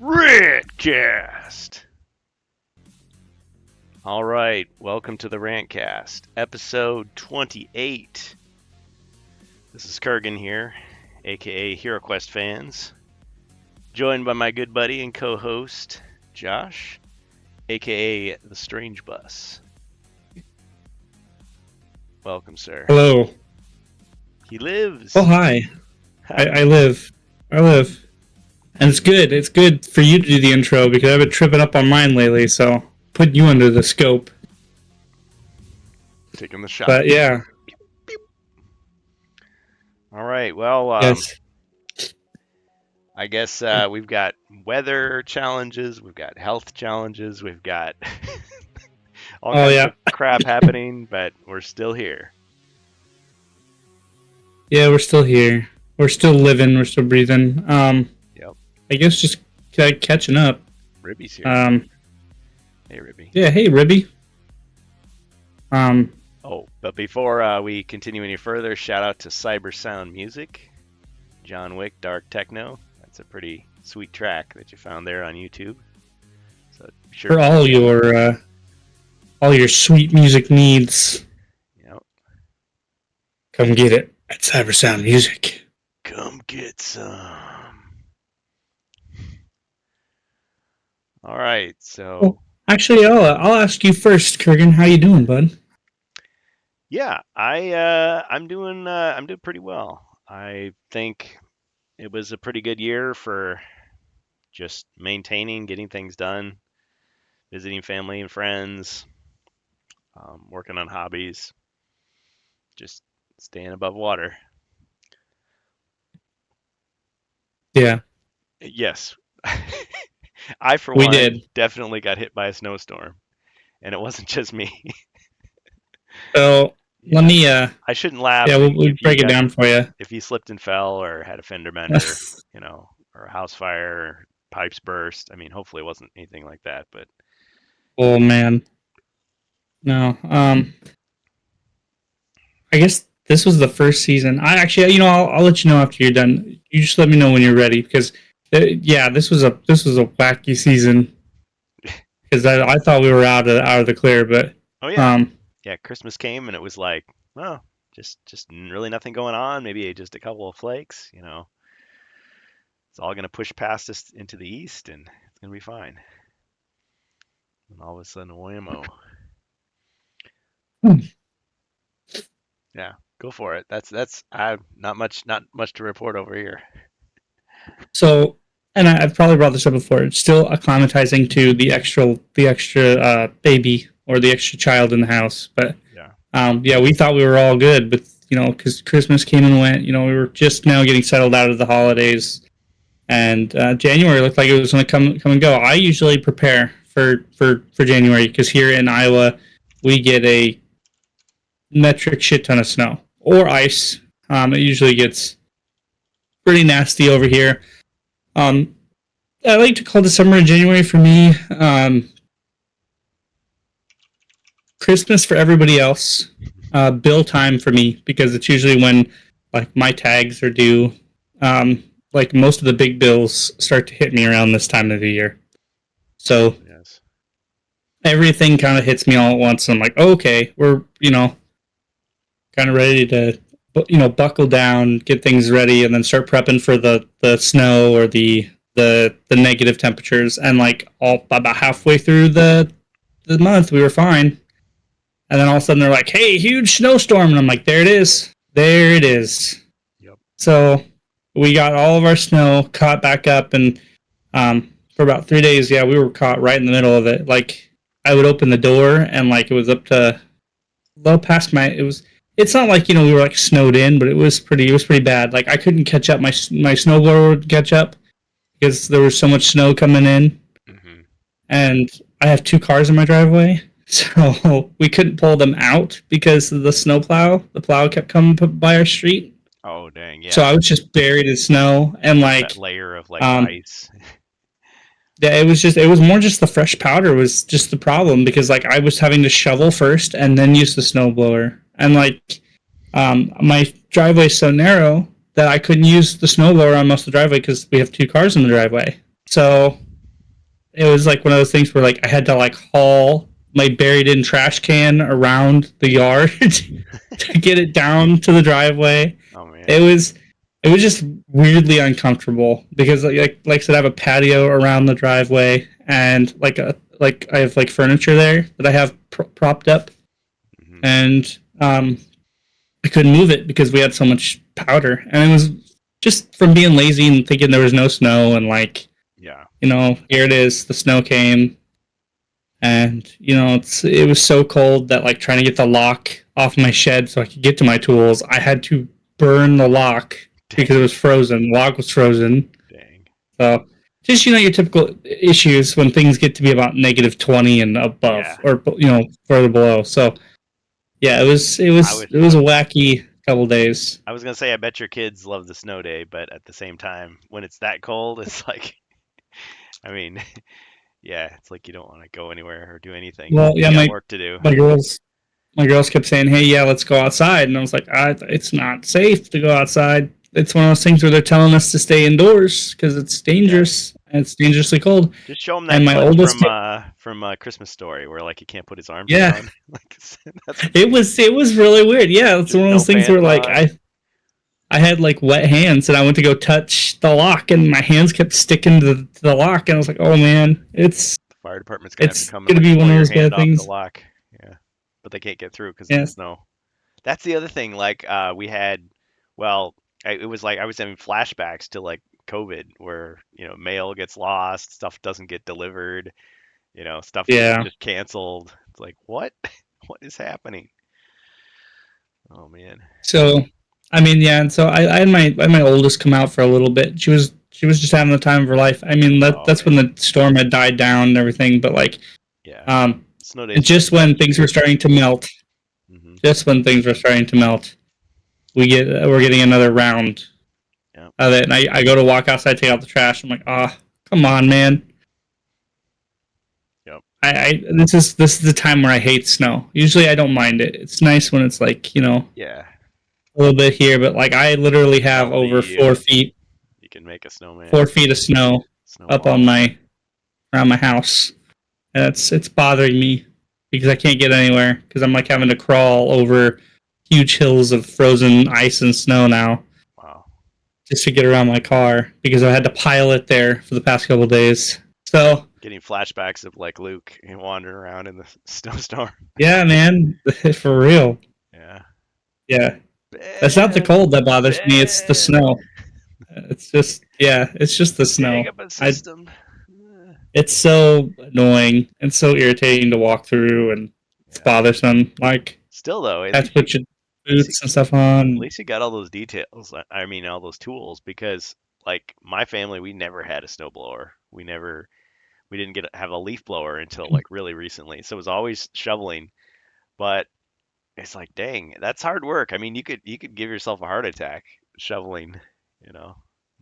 TheRantCast! Alright, welcome to the Rantcast, episode 28. This is Kurgan here, aka HeroQuest fans, joined by my good buddy and co-host, Josh, aka The Strange Bus. Welcome, sir. Hello. He lives. Oh, hi. I live. And it's good. It's good for you to do the intro because I've been tripping up on mine lately, so putting you under the scope. Taking the shot. But yeah. All right. Well, Yes. I guess we've got weather challenges, we've got health challenges, we've got all kinds of crap happening, but we're still here. Yeah, we're still here. We're still living. We're still breathing. Yep. I guess just catching up. Ribby's here. Hey, Ribby. Yeah. Hey, Ribby. Oh, but before we continue any further, shout out to Cyber Sound Music, John Wick Dark Techno. That's a pretty sweet track that you found there on YouTube. So sure for all your sweet music needs. Yep. Come get it at Cyber Sound Music. Come get some. All right, so. Well, actually, I'll ask you first, Kurgan. How you doing, bud? Yeah, I'm doing pretty well. I think it was a pretty good year for just maintaining, getting things done, visiting family and friends, working on hobbies, just staying above water. Yeah. Yes. I, for one, definitely got hit by a snowstorm, and it wasn't just me. So let me. I shouldn't laugh. Yeah, we'll break it down for you. If you slipped and fell, or had a fender bender, or a house fire, or pipes burst. I mean, hopefully it wasn't anything like that, but. Oh man. No. I guess this was the first season. I'll let you know after you're done. You just let me know when you're ready because, this was a wacky season. Because I thought we were out of the clear, but. Oh yeah. Yeah, Christmas came and it was like, oh, just really nothing going on. Maybe just a couple of flakes. It's all gonna push past us into the east, and it's gonna be fine. And all of a sudden, whammo. Yeah, go for it. That's not much to report over here. So, and I've probably brought this up before. It's still acclimatizing to the extra baby or the extra child in the house. But we thought we were all good, but because Christmas came and went. We were just now getting settled out of the holidays, and January looked like it was going to come and go. I usually prepare for January because here in Iowa we get a metric shit ton of snow or ice. It usually gets pretty nasty over here. I like to call December and January for me Christmas for everybody else, bill time for me because it's usually when like my tags are due. Like most of the big bills start to hit me around this time of the year. So everything kind of hits me all at once. And I'm like, okay, we're, kind of ready to, buckle down, get things ready, and then start prepping for the snow or the negative temperatures. And like about halfway through the month, we were fine. And then all of a sudden they're like, hey, huge snowstorm. And I'm like, there it is. Yep. So we got all of our snow caught back up. And for about 3 days, we were caught right in the middle of it. Like I would open the door and like it was up to low past it's not like, we were like snowed in, but it was pretty bad. Like I couldn't catch up. My snowblower would catch up because there was so much snow coming in. Mm-hmm. And I have 2 cars in my driveway. So we couldn't pull them out because of the plow kept coming by our street. Oh, dang, yeah. So I was just buried in snow and like that layer of like ice. Yeah, it was more just the fresh powder was just the problem because like I was having to shovel first and then use the snowblower. And like my driveway is so narrow that I couldn't use the snowblower on most of the driveway because we have 2 cars in the driveway. So it was like one of those things where like I had to like haul my buried in trash can around the yard to get it down to the driveway. Oh man. It was it was just weirdly uncomfortable because like I said, I have a patio around the driveway and like I have like furniture there that I have propped up, Hmm. and I couldn't move it because we had so much powder, and it was just from being lazy and thinking there was no snow, and like, Yeah. here it is, the snow came, and it was so cold that like trying to get the lock off my shed so I could get to my tools, I had to burn the lock because it Dang. was frozen. The lock was frozen. Dang. So just your typical issues when things get to be about -20 and above, Yeah. or further below. So yeah, it was it I was would. it was a wacky couple days. I was gonna say I bet your kids love the snow day, but at the same time, when it's that cold, it's like, I mean, yeah, it's like you don't want to go anywhere or do anything. Well, yeah, You got work to do. my girls my girls kept saying, "Hey, yeah, let's go outside," and I was like, "It's not safe to go outside. It's one of those things where they're telling us to stay indoors because it's Yeah. dangerous and it's dangerously cold." Just show them And that my clip oldest, from Christmas Story where like he can't put his arms yeah, down. Like that's what you it need. was really weird. Yeah, it's Just one of no those things where fans like on. I had like wet hands and I went to go touch the lock and my hands kept sticking to the lock and I was like, oh man, The fire department's gonna have to it's come and gonna like be one pull of your those hand bad off the things. lock. Yeah, but they can't get through because of the Yes, snow. That's the other thing. Like we had, well, it was like I was having flashbacks to like COVID, where mail gets lost, stuff doesn't get delivered, stuff gets yeah. just canceled. It's like what, what is happening? Oh man. So, I mean, yeah, and so I had my oldest come out for a little bit. She was just having the time of her life. I mean, Oh that's when man. the storm had died down and everything. But like, Yeah. um, Snow and days are just pretty fun when things too. were starting to melt, Hmm. just when things were starting to melt, we're getting another round Yep. of it. And I go to walk outside, take out the trash. I'm like, ah, oh, come on, man. Yep. I this is the time where I hate snow. Usually I don't mind it. It's nice when it's like Yeah. a little bit here, but like I literally have Melt over leaves. 4 feet You can make a snowman, 4 feet of snow up on snowball. my around my house, and it's bothering me because I can't get anywhere because I'm like having to crawl over huge hills of frozen ice and snow now Wow. just to get around my car because I had to pile it there for the past couple of days. So Getting flashbacks of like Luke and wandering around in the snowstorm. yeah, man, for real. Yeah. Yeah, that's not the Ben, cold that bothers me. It's the Ben, snow. It's just the setting snow. up a I system. It's so annoying and so irritating to walk through, and it's Yeah. bothersome. Like Still though, have to put your at boots and stuff on. least you got all those details. I mean, all those tools because like my family, we never had a snowblower. We didn't have a leaf blower until like really recently. So it was always shoveling. But it's like, dang, that's hard work. I mean, you could give yourself a heart attack shoveling, you know,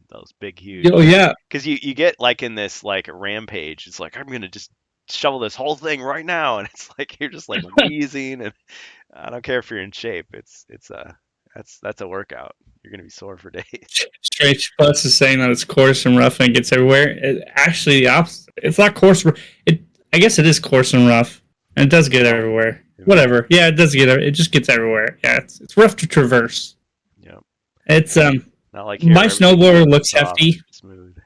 those big huge. Oh yeah, Because you get like in this like rampage. It's like I'm gonna just shovel this whole thing right now, and it's like you're just like wheezing, and I don't care if you're in shape. It's that's a workout. You're gonna be sore for days. Strange Plus is saying that it's coarse and rough and it gets everywhere. Actually, the opposite. It's not coarse. It I guess it is coarse and rough, and it does get Oh, everywhere. really? Whatever. Yeah, it does get. It just gets everywhere. Yeah, it's rough to traverse. Yeah. It's Not like here My where everything's snowblower nice and looks soft, hefty. smooth.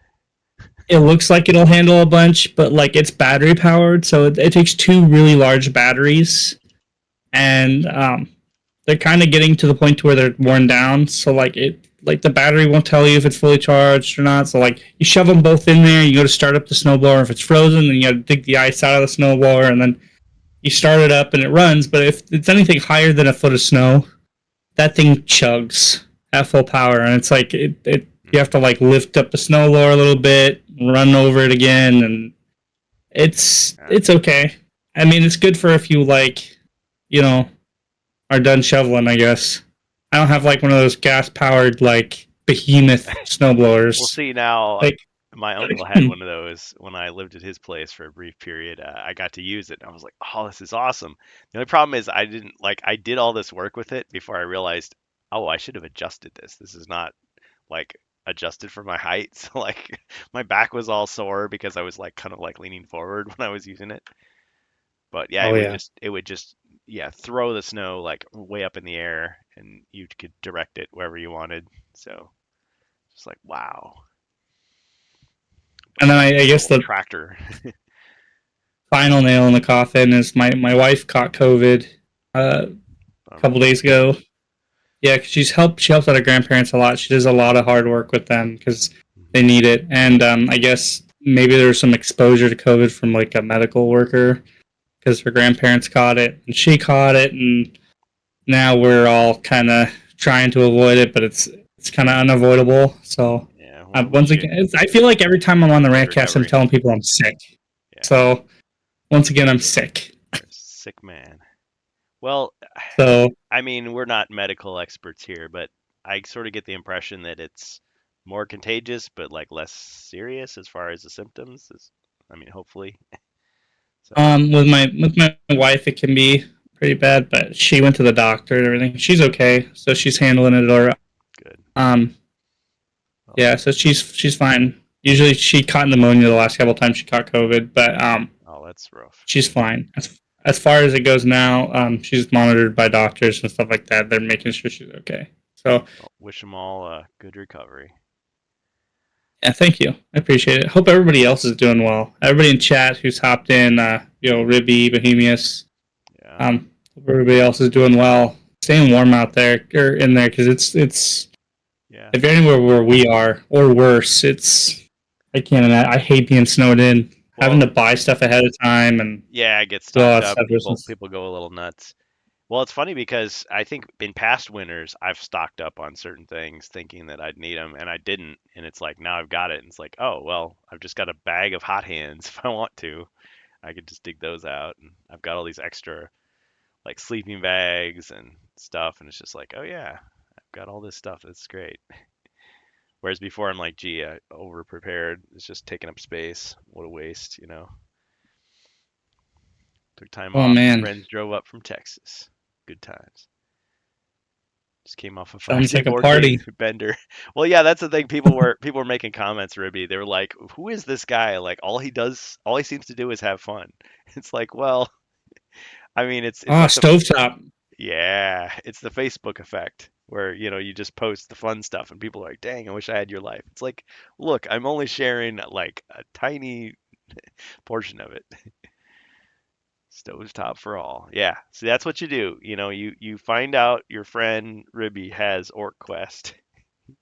It looks like it'll handle a bunch, but like it's battery powered, so it takes two really large batteries, and they're kind of getting to the point to where they're worn down. So like the battery won't tell you if it's fully charged or not. So like you shove them both in there, you go to start up the snowblower. If it's frozen, then you got to dig the ice out of the snowblower, and then you start it up and it runs. But if it's anything higher than a foot of snow, that thing chugs at full power, and it's like it you have Hmm. to like lift up the snowblower a little bit, run over it again, and Yeah. it's okay. I mean, it's good for if you like, you know, are done shoveling. I guess I don't have like one of those gas powered like behemoth We'll snowblowers. see now. Like, My uncle had one of those when I lived at his place for a brief period. I got to use it, and I was like, "Oh, this is awesome." The only problem is I didn't like. I did all this work with it before I realized, oh, I should have adjusted this. This is not like adjusted for my height. So like my back was all sore because I was like kind of like leaning forward when I was using it. But yeah, Oh yeah. it would just yeah, throw the snow like way up in the air and you could direct it wherever you wanted. So just like wow. But And then yeah, I the guess old the tractor. final nail in the coffin is my wife caught COVID a couple Bummer. days ago. Yeah, 'cause she helps out her grandparents a lot. She does a lot of hard work with them because they Hmm. need it. And I guess maybe there's some exposure to COVID from like a medical worker because her grandparents caught it and she caught it, and now we're all kind of trying to avoid it, but it's kind of unavoidable. So Yeah, well, once again, I feel like every time I'm on the good rantcast, I'm recovery. telling people I'm sick. Yeah, So once again, I'm sick. you're a sick man. Well, So I mean, we're not medical experts here, but I sort of get the impression that it's more contagious, but like less serious as far as the symptoms. I mean, hopefully. So with my wife, it can be pretty bad, but she went to the doctor and everything. She's okay, so she's handling it all right. good. Um, Well, yeah, so she's fine. Usually, she caught pneumonia the last couple times she caught COVID, but oh, that's rough. she's fine. As far as it goes now, she's monitored by doctors and stuff like that. They're making sure she's okay. So Well, wish them all a good recovery. yeah, thank you. I appreciate it. Hope everybody else is doing well. Everybody in chat who's hopped in, Ribby, Bohemius, Yeah, hope everybody else is doing well. Staying warm out there or in there because it's yeah. if you're anywhere where we are or worse, it's I can't imagine. I hate being snowed in, having Well, to buy stuff ahead of time and yeah, I get do all stocked that up. stuff. People go a little nuts. Well, it's funny because I think in past winters I've stocked up on certain things thinking that I'd need them and I didn't. And it's like now I've got it and it's like, oh, well, I've just got a bag of hot hands if I want to. I could just dig those out and I've got all these extra like sleeping bags and stuff and it's just like, oh yeah, I've got all this stuff. That's great. Whereas before I'm like, gee, I over prepared. It's just taking up space. What a waste, you know. Took time Oh off. man, Friends drove up from Texas. Good times. Just came off a five sounds day like a board game party. bender. Well, yeah, that's the thing. People were making comments, Ribby. They were like, "Who is this guy? Like, all he seems to do is have fun." It's like, well, I mean, it's Ah, like the stovetop. yeah, it's the Facebook effect where you just post the fun stuff and people are like, "Dang, I wish I had your life." It's like, look, I'm only sharing like a tiny portion of it. Stovetop for all. Yeah. So that's what you do. You find out your friend Ribby has OrcQuest.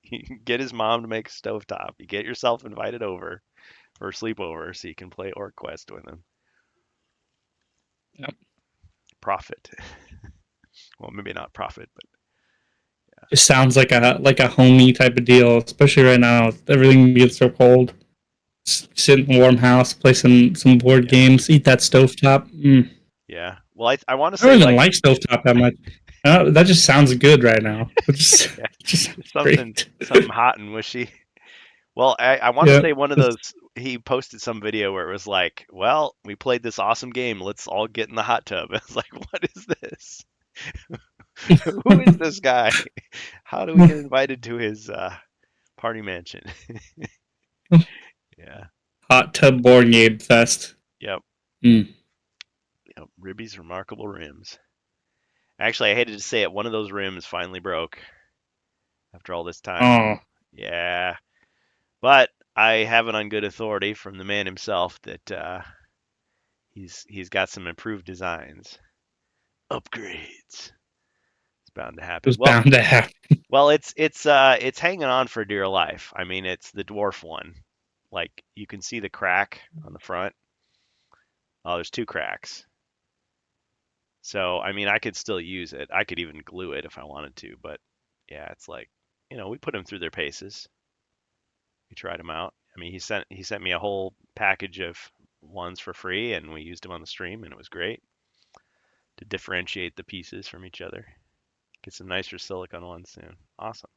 You can get his mom to make a stovetop. You get yourself invited over for a sleepover so you can play OrcQuest with him. Yep. Profit. Well, maybe not profit, but Just sounds like a homey type of deal, especially right now. Everything gets so cold. Sit in a warm house, play some board yeah, games, eat that stovetop. yeah. Well, I want to I don't say even like like stovetop that much. That just sounds good right now. yeah, It just sounds just something great. something hot and wishy. Well, I want to Yeah. say one of those. He posted some video where it was like, "Well, we played this awesome game. Let's all get in the hot tub." It's like, what is this? Who is this guy? How do we get invited to his party mansion? Yeah. Hot tub board game fest. Yep. Mm. Yep. Ribby's remarkable rims. Actually, I hated to say it. One of those rims finally broke after all this time. Oh, Yeah. But I have it on good authority from the man himself that he's got some improved designs, upgrades. It's bound to it happen. was bound to happen. Well, it's hanging on for dear life. I mean, it's the dwarf one. Like you can see the crack on the front. Oh, there's two cracks. So, I mean, I could still use it. I could even glue it if I wanted to, but yeah, it's like, we put them through their paces. We tried them out. I mean, he sent me a whole package of ones for free, and we used them on the stream, and it was great to differentiate the pieces from each other. Get some nicer silicone ones soon. Awesome.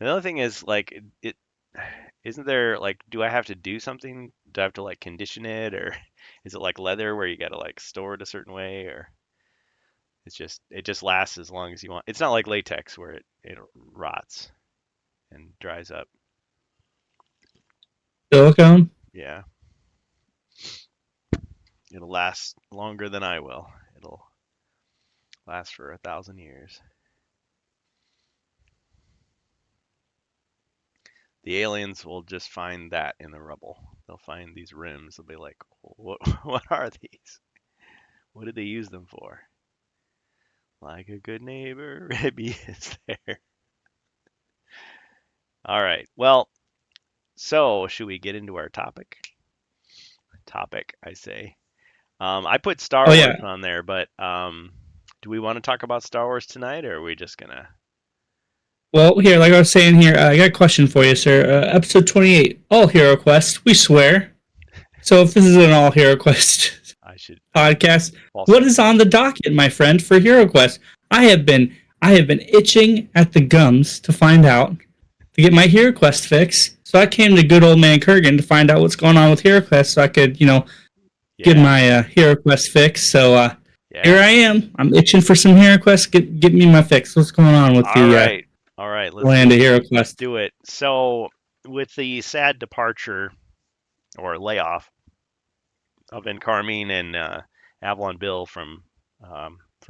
Another thing is like it isn't there like do I have to do something? Do I have to like condition it or is it like leather where you got to like store it a certain way or it just lasts as long as you want. It's not like latex where it rots and dries up. Silicone. Yeah, it'll last longer than I will. It'll last for 1,000 years. The aliens will just find that in the rubble. They'll find these rims. They'll be like, "What? What are these? What did they use them for?" Like a good neighbor, Rebby is there. All right. Well, so should we get into our topic? Topic, I say. I put Star Oh Wars yeah. on there, but do we want to talk about Star Wars tonight, or are we just gonna? Well, here, like I was saying here, I got a question for you, sir. Episode 28, all HeroQuest, we swear. So if this is an all HeroQuest I should podcast, falsely what is on correct. the docket, my friend, for HeroQuest? I have been I have been itching at the gums to find out to get my HeroQuest fix. So I came to good old man Kurgan to find out what's going on with HeroQuest, so I could, get Yeah, my HeroQuest fix. So here yeah. I am. I'm itching for some HeroQuest. Get me my fix. What's going on with All the right, all right. land of Let's HeroQuest? do it. So, with the sad departure or layoff of Carmine and Avalon Bill from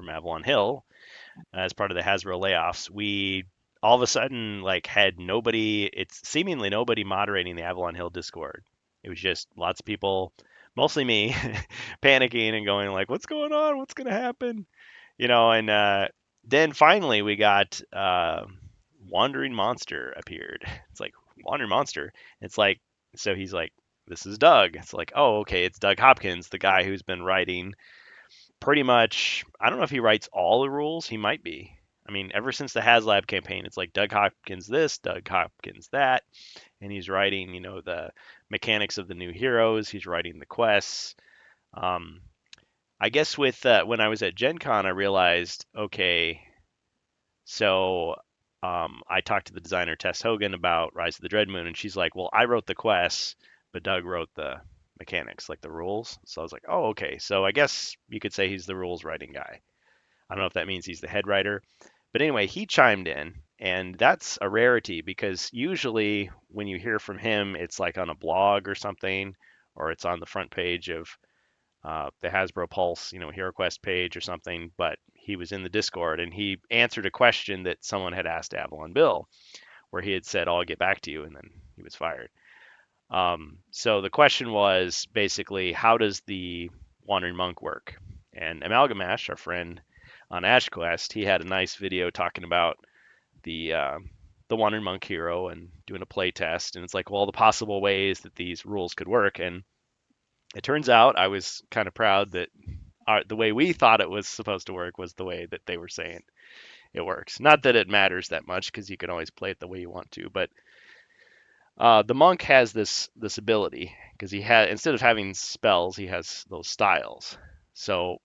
Avalon Hill as part of the Hasbro layoffs, we all of a sudden like had nobody. It's seemingly nobody moderating the Avalon Hill Discord. It was just lots of people, mostly me, panicking and going like, "What's going on? What's gonna happen?" And then finally we got Wandering Monster appeared. It's like Wandering Monster. It's like so he's like, "This is Doug." It's like, "Oh, okay, it's Doug Hopkins, the guy who's been writing pretty much. I don't know if he writes all the rules. He might be. I mean, ever since the HasLab campaign, it's like Doug Hopkins this, Doug Hopkins that, and he's writing, the mechanics of the new heroes. He's writing the quests. Um, I guess with when I was at Gen Con, I realized, okay, so I talked to the designer Tess Hogan about Rise of the Dread Moon, and she's like, "Well, I wrote the quests, but Doug wrote the mechanics, like the rules." So I was like, "Oh, okay. So I guess you could say he's the rules writing guy." I don't know if that means he's the head writer, but anyway, he chimed in, and that's a rarity because usually when you hear from him, it's like on a blog or something, or it's on the front page of the Hasbro Pulse, HeroQuest page or something, but he was in the Discord and he answered a question that someone had asked Avalon Bill, where he had said, "I'll get back to you," and then he was fired. So the question was basically, how does the Wandering Monk work? And Amalgamash, our friend on AshQuest, he had a nice video talking about the uh, the Wandering Monk hero and doing a play test, and it's like, well, the possible ways that these rules could work, and it turns out I was kind of proud that the way we thought it was supposed to work was the way that they were saying it works. Not that it matters that much because you can always play it the way you want to, but the monk has this ability because he had instead of having spells, he has those styles. So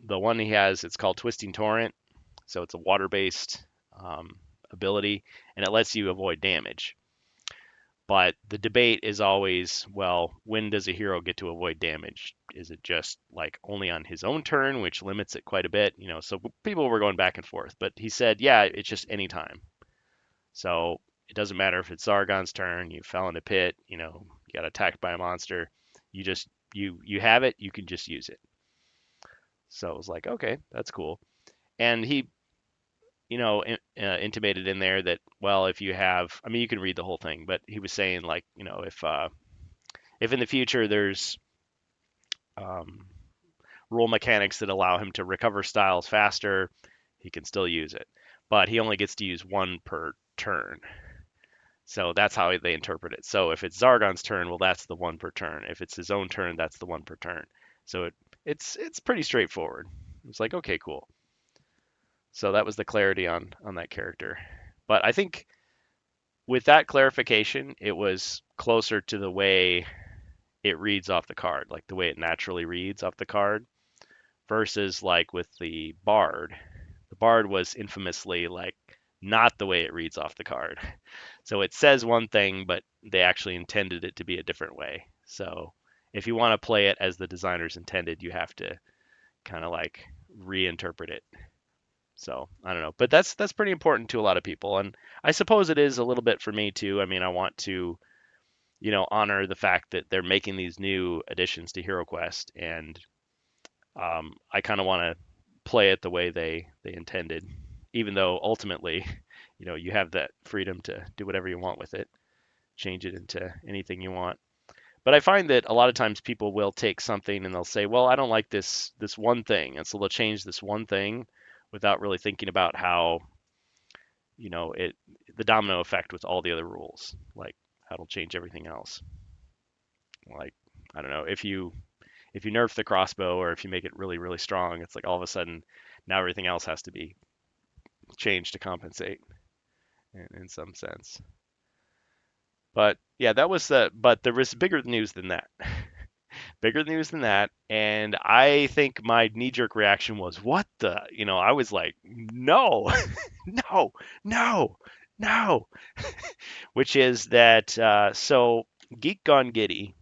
the one he has, it's called Twisting Torrent. So it's a water-based um, ability, and it lets you avoid damage. But the debate is always, well, when does a hero get to avoid damage? Is it just like only on his own turn, which limits it quite a bit? So people were going back and forth, but he said, yeah, it's just any time. So it doesn't matter if it's Zargon's turn, you fell in a pit, you got attacked by a monster, you just you have it, you can just use it. So it was like, okay, that's cool. And he, intimated in there that, well, if you have, I mean, you can read the whole thing, but he was saying like, if in the future there's um, rule mechanics that allow him to recover styles faster, he can still use it. But he only gets to use one per turn. So that's how they interpret it. So if it's Zargon's turn, well, that's the one per turn. If it's his own turn, that's the one per turn. So it's pretty straightforward. It's like, okay, cool. So that was the clarity on that character. But I think with that clarification, it was closer to the way it reads off the card, like the way it naturally reads off the card, versus like with the Bard. The Bard was infamously like not the way it reads off the card. So it says one thing, but they actually intended it to be a different way. So if you want to play it as the designers intended, you have to kind of like reinterpret it. So I don't know, but that's pretty important to a lot of people, and I suppose it is a little bit for me too. I mean, I want to honor the fact that they're making these new additions to HeroQuest, and I kind of want to play it the way they intended, even though ultimately, you have that freedom to do whatever you want with it, change it into anything you want. But I find that a lot of times people will take something and they'll say, "Well, I don't like this one thing," and so they'll change this one thing without really thinking about how it the domino effect with all the other rules, like how it'll change everything else. Like I don't know if you nerf the crossbow or if you make it really really strong, it's like all of a sudden now everything else has to be changed to compensate in some sense. But yeah, that was the. But there was bigger news than that. Bigger news than that. And I think my knee jerk reaction was, what the? I was like, no, no, no, no. Which is that, so Geek Gone Giddy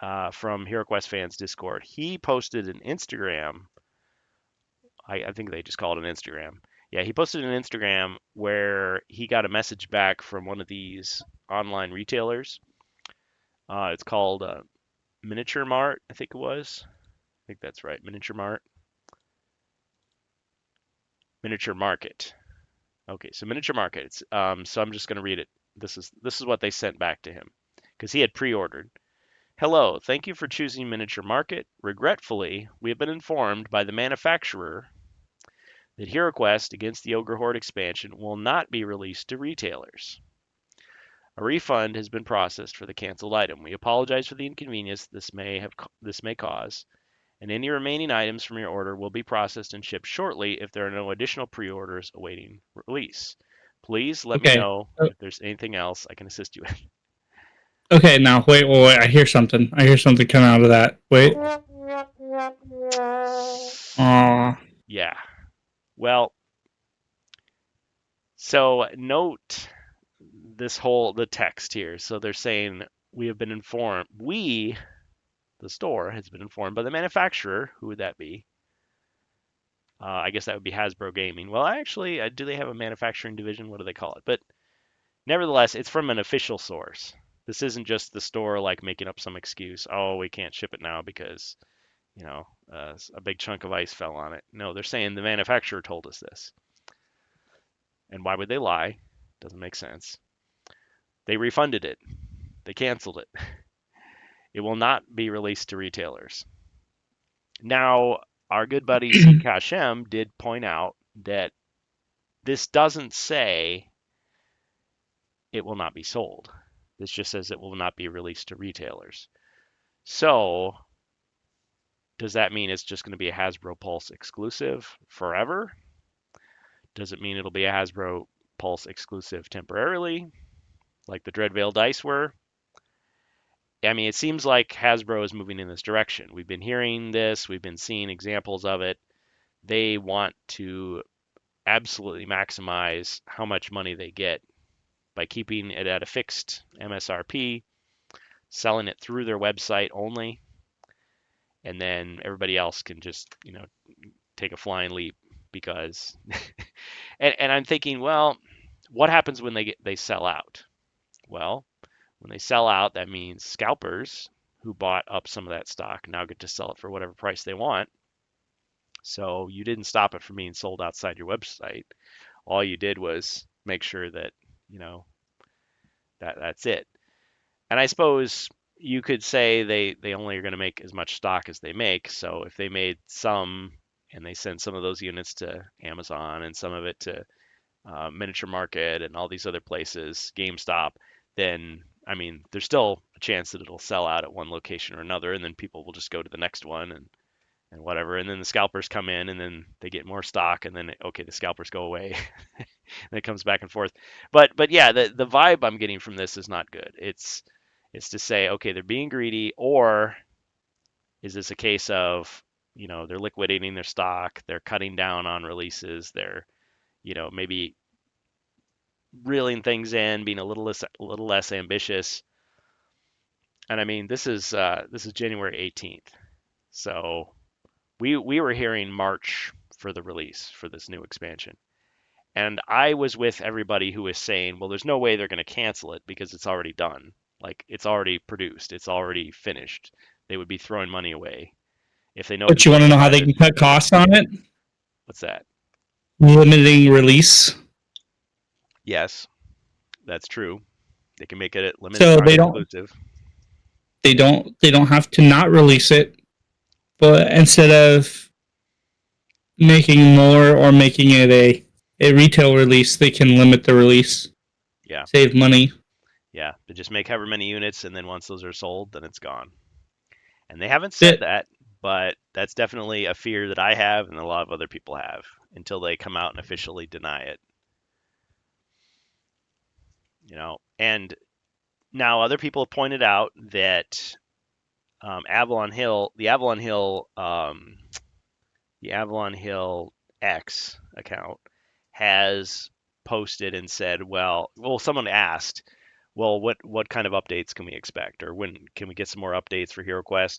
from HeroQuest Fans Discord, he posted an Instagram. I think they just call it an Instagram. Yeah, he posted an Instagram where he got a message back from one of these online retailers. It's called Miniature Mart, I think it was. I think that's right, Miniature Mart, Miniature Market. Okay, so Miniature Market. So I'm just going to read it. This is what they sent back to him because he had pre-ordered. Hello, thank you for choosing Miniature Market. Regretfully, we have been informed by the manufacturer that HeroQuest Against the Ogre Horde expansion will not be released to retailers. A refund has been processed for the canceled item. We apologize for the inconvenience this may cause, and any remaining items from your order will be processed and shipped shortly if there are no additional pre-orders awaiting release. Please let me Okay. know Uh, if there's anything else I can assist you with. Okay, now wait. I hear something. I hear something come out of that. Wait. Aw. Yeah. Well, so note the text here. So they're saying we have been informed. The store, has been informed by the manufacturer. Who would that be? I guess that would be Hasbro Gaming. Well, actually, do they have a manufacturing division? What do they call it? But nevertheless, it's from an official source. This isn't just the store like making up some excuse. Oh, we can't ship it now because a big chunk of ice fell on it. No, they're saying the manufacturer told us this. And why would they lie? Doesn't make sense. They refunded it. They canceled it. It will not be released to retailers. Now, our good buddy C. Kashem did point out that this doesn't say it will not be sold. This just says it will not be released to retailers. So, does that mean it's just going to be a Hasbro Pulse exclusive forever? Does it mean it'll be a Hasbro Pulse exclusive temporarily, like the Dreadveil dice were? I mean, it seems like Hasbro is moving in this direction. We've been hearing this, we've been seeing examples of it. They want to absolutely maximize how much money they get by keeping it at a fixed MSRP, selling it through their website only, and then everybody else can just, take a flying leap because and I'm thinking, well, what happens when they sell out? Well, when they sell out, that means scalpers who bought up some of that stock now get to sell it for whatever price they want. So you didn't stop it from being sold outside your website. All you did was make sure that, you know, that's it. And I suppose you could say they only are going to make as much stock as they make. So if they made some and they send some of those units to Amazon and some of it to Miniature Market and all these other places, GameStop, then I mean, there's still a chance that it'll sell out at one location or another, and then people will just go to the next one and whatever. And then the scalpers come in, and then they get more stock, and then okay, the scalpers go away, and it comes back and forth. But yeah, the vibe I'm getting from this is not good. It's to say, okay, they're being greedy, or is this a case of they're liquidating their stock, they're cutting down on releases, they're maybe reeling things in, being a little less ambitious. And I mean, this is January 18th, so we were hearing March for the release for this new expansion. And I was with everybody who was saying, well, there's no way they're going to cancel it because it's already done. Like it's already produced, it's already finished. They would be throwing money away if they know But you people are want to going to know how buy they it. can cut costs on it? What's that? Limiting release. Yes, that's true. They can make it a limited So time exclusive. they don't have to not release it, but instead of making more or making it a retail release, they can limit the release, Yeah, save money. yeah. They just make however many units, and then once those are sold, then it's gone. And they haven't said That that, but that's definitely a fear that I have and a lot of other people have until they come out and officially deny it. And now other people have pointed out that Avalon Hill, the Avalon Hill X account has posted and said, well, someone asked, well, what kind of updates can we expect, or when can we get some more updates for HeroQuest?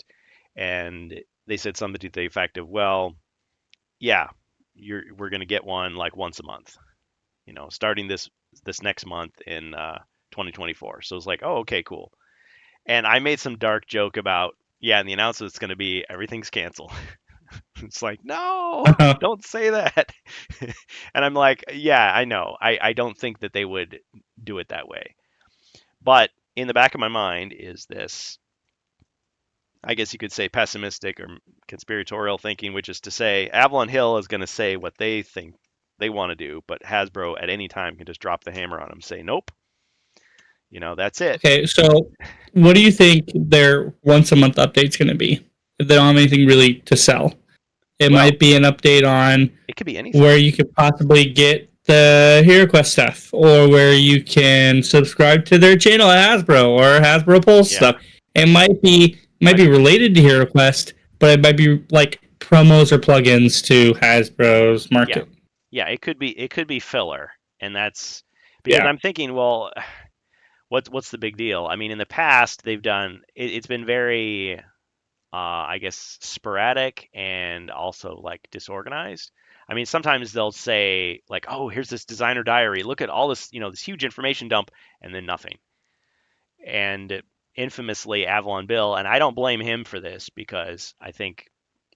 And they said something to the effect of, well, yeah, we're going to get one like once a month, starting this next month in 2024. So it's like, oh, okay, cool. And I made some dark joke about, yeah, and the announcement's going to be everything's canceled. It's like, no, don't say that. And I'm like, yeah, I know. I don't think that they would do it that way. But in the back of my mind is this, I guess you could say, pessimistic or conspiratorial thinking, which is to say Avalon Hill is going to say what they think they want to do, but Hasbro at any time can just drop the hammer on them, say, nope, that's it. okay. So, what do you think their once a month update's going to be? If they don't have anything really to sell, it Well, might be an update on it could be where anything. you could possibly get the HeroQuest stuff, or where you can subscribe to their channel at Hasbro or Hasbro Pulse Yeah, stuff. It might might be be. related to HeroQuest, but it might be like promos or plugins to Hasbro's Yeah, market. yeah, it could be filler, and that's because Yeah. I'm thinking, well, what's the big deal? I mean, in the past they've done it's been very I guess sporadic and also like disorganized. I mean, sometimes they'll say like, "Oh, here's this designer diary. Look at all this, this huge information dump," and then nothing. And infamously, Avalon Bill, and I don't blame him for this because I think,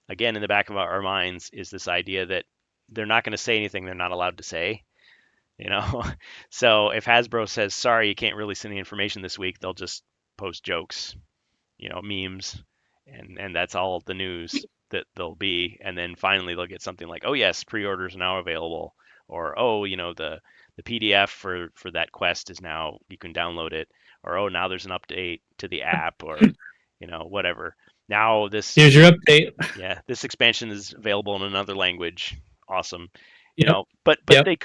again, in the back of our minds is this idea that they're not going to say anything they're not allowed to say. You know, so if Hasbro says, "Sorry, you can't really send the information this week," they'll just post jokes, memes, and that's all the news that they'll be. And then finally they'll get something like, "Oh yes, pre-orders are now available," or "Oh, the PDF for that quest is now you can download it," or "Oh, now there's an update to the app," or whatever. Now Here's your update. yeah, this expansion is available in another language. Awesome. Yep. But Yep. they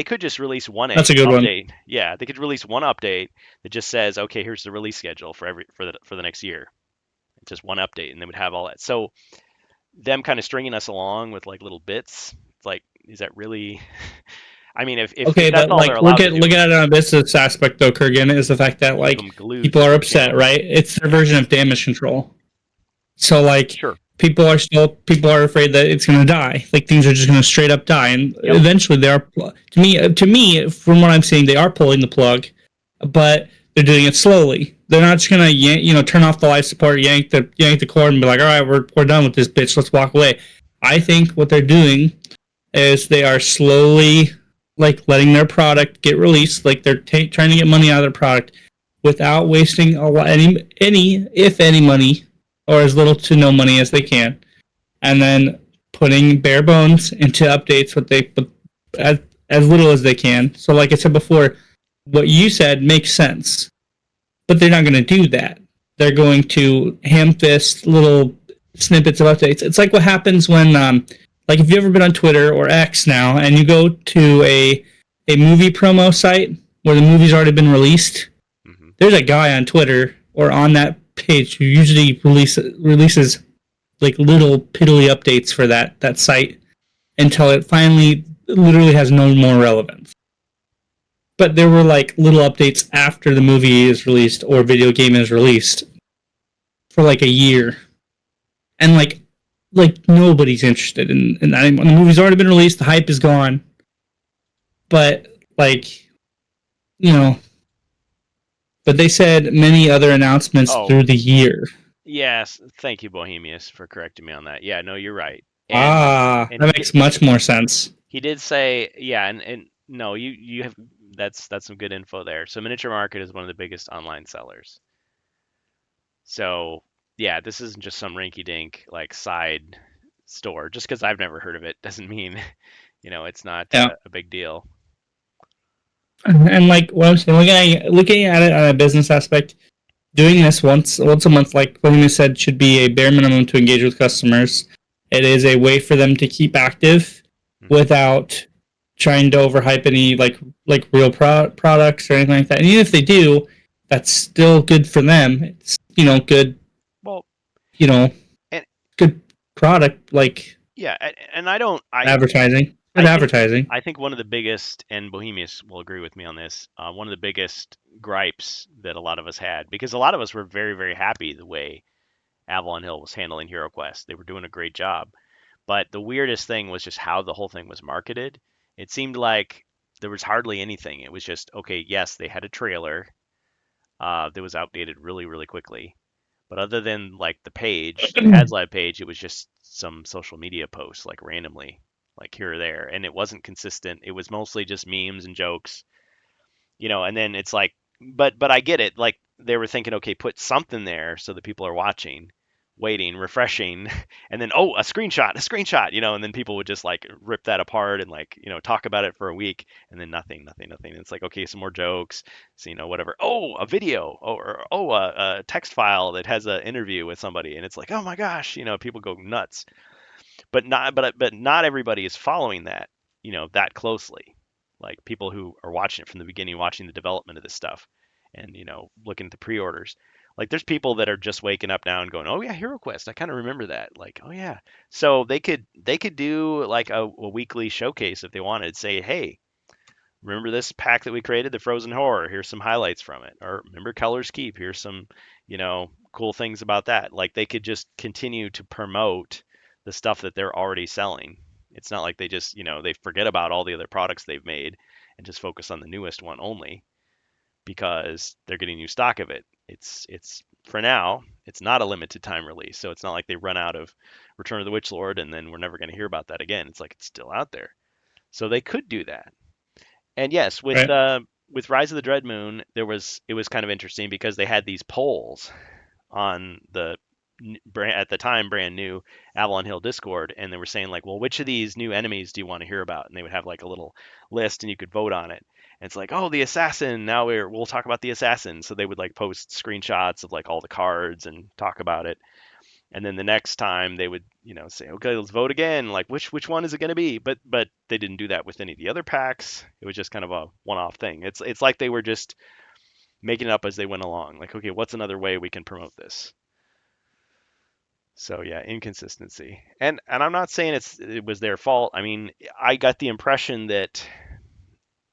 could just release one That's a good one. update. Yeah, they could release one update that just says, okay, here's the release schedule for the next year. Just one update, and they would have all that. So them kind of stringing us along with like little bits. It's like, is that really? I mean, if Okay, that's but all they're like allowed to look do, at it on a business aspect though, Kurgan, is the fact that keep like them glued people are to the upset, channel. right? It's their Yeah, version of damage control. So like sure. people are afraid that it's going to die. Like things are just going to straight up die, and Yep. eventually they are. To me, from what I'm seeing, they are pulling the plug, but they're doing it slowly. They're not just going to turn off the life support, yank the cord, and be like, all right, we're done with this bitch. Let's walk away. I think what they're doing is they are slowly like letting their product get released. Like they're trying to get money out of their product without wasting a lot, any if any money, or as little to no money as they can, and then putting bare bones into updates as as little as they can. So, like I said before, what you said makes sense, but they're not going to do that. They're going to ham fist little snippets of updates. It's like what happens when, like, if you've ever been on Twitter or X now, and you go to a movie promo site where the movie's already been released, Hmm. there's a guy on Twitter or on that page who usually releases like little piddly updates for that site until it finally literally has no more relevance. But there were like little updates after the movie is released or video game is released for like a year, and like nobody's interested in that anymore. The movie's already been released, the hype is gone, but like you know but they said many other announcements Oh, through the year. yes. Thank you, Bohemius, for correcting me on that. Yeah, no, you're right. Ah, And that makes much more sense. he did say, yeah, and no, you have that's some good info there. So Miniature Market is one of the biggest online sellers. So yeah, this isn't just some rinky-dink like side store. Just because I've never heard of it doesn't mean, it's not Yeah. a big deal. And like what I'm saying, looking at it on a business aspect, doing this once a month, like William said, should be a bare minimum to engage with customers. It is a way for them to keep active Hmm. without trying to overhype any like real products or anything like that. And even if they do, that's still good for them. It's good, Well, you know and good product like yeah, and I don't, advertising. Good I think advertising. I think one of the biggest, and Bohemius will agree with me on this, one of the biggest gripes that a lot of us had, because a lot of us were very, very happy the way Avalon Hill was handling HeroQuest. They were doing a great job. But the weirdest thing was just how the whole thing was marketed. It seemed like there was hardly anything. It was just, okay, yes, they had a trailer that was outdated really, really quickly. But other than like the page, the HasLab page, it was just some social media posts like randomly, like here or there. And it wasn't consistent. It was mostly just memes and jokes, and then it's like, but I get it. Like they were thinking, okay, put something there so that people are watching, waiting, refreshing, and then oh, a screenshot, and then people would just like rip that apart and like talk about it for a week, and then nothing, nothing, nothing. And it's like okay, some more jokes, so whatever. Oh, a video, or oh, a text file that has an interview with somebody, and it's like oh my gosh, people go nuts. But not everybody is following that, that closely. Like people who are watching it from the beginning, watching the development of this stuff, and looking at the pre-orders. Like there's people that are just waking up now and going, "Oh yeah, HeroQuest. I kind of remember that." Like, "Oh yeah." So they could do like a weekly showcase if they wanted. Say, "Hey, remember this pack that we created, the Frozen Horror? Here's some highlights from it." Or remember Colors Keep? Here's some, cool things about that. Like they could just continue to promote the stuff that they're already selling. It's not like they just, they forget about all the other products they've made and just focus on the newest one only because they're getting new stock of it. It's for now, it's not a limited time release. So it's not like they run out of Return of the Witch Lord and then we're never going to hear about that again. It's like it's still out there. So they could do that. And yes, Right. with Rise of the Dread Moon, it was kind of interesting because they had these polls on the at the time brand new Avalon Hill Discord, and they were saying like, well, which of these new enemies do you want to hear about? And they would have like a little list, and you could vote on it. And it's like, oh, the assassin. Now we'll talk about the assassin. So they would like post screenshots of like all the cards and talk about it. And then the next time they would, say, okay, let's vote again. Like which one is it going to be? But they didn't do that with any of the other packs. It was just kind of a one-off thing. It's like they were just making it up as they went along. Like, okay, what's another way we can promote this? So yeah, inconsistency. And I'm not saying it was their fault. I mean, I got the impression that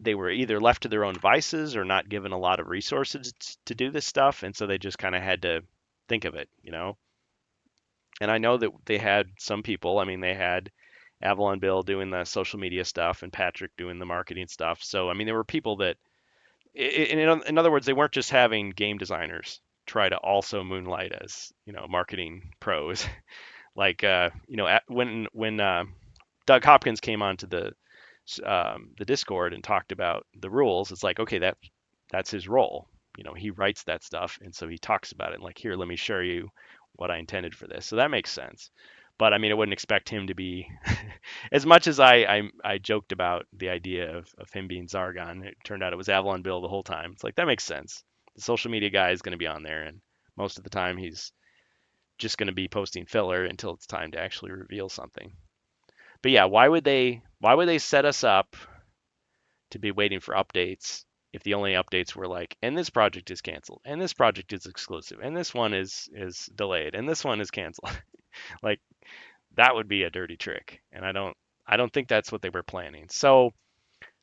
they were either left to their own devices or not given a lot of resources to do this stuff, and so they just kind of had to think of it. And I know that they had some people. I mean, they had Avalon Bill doing the social media stuff and Patrick doing the marketing stuff. So I mean, there were people that, in other words, they weren't just having game designers try to also moonlight as marketing pros. Like when Doug Hopkins came onto the Discord and talked about the rules, it's like okay, that's his role. He writes that stuff, and so he talks about it. Like here, let me show you what I intended for this. So that makes sense. But I mean, I wouldn't expect him to be as much as I joked about the idea of him being Zargon. It turned out it was Avalon Bill the whole time. It's like that makes sense. The social media guy is going to be on there, and most of the time he's just going to be posting filler until it's time to actually reveal something. But yeah, why would they set us up to be waiting for updates if the only updates were like, and this project is canceled, and this project is exclusive, and this one is delayed, and this one is canceled. Like that would be a dirty trick, and I don't think that's what they were planning. So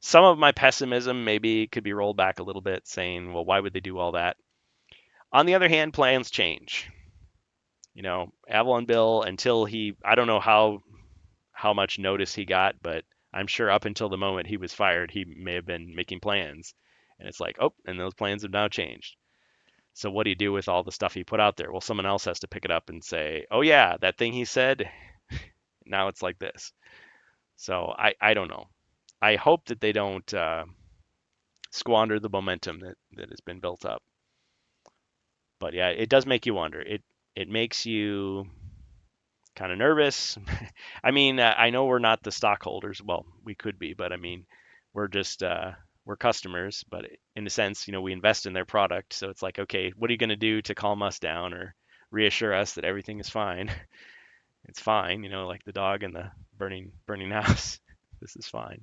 some of my pessimism maybe could be rolled back a little bit, saying, well, why would they do all that? On the other hand, plans change. Avalon Bill until I don't know how much notice he got, but I'm sure up until the moment he was fired, he may have been making plans. And it's like, oh, and those plans have now changed. So what do you do with all the stuff he put out there? Well, someone else has to pick it up and say, "Oh yeah, that thing he said, now it's like this." So I don't know. I hope that they don't squander the momentum that has been built up. But yeah, it does make you wonder. It makes you kind of nervous. I mean, I know we're not the stockholders. Well, we could be, but I mean, we're just we're customers. But in a sense, we invest in their product. So it's like, okay, what are you going to do to calm us down or reassure us that everything is fine? It's fine, like the dog in the burning house. This is fine,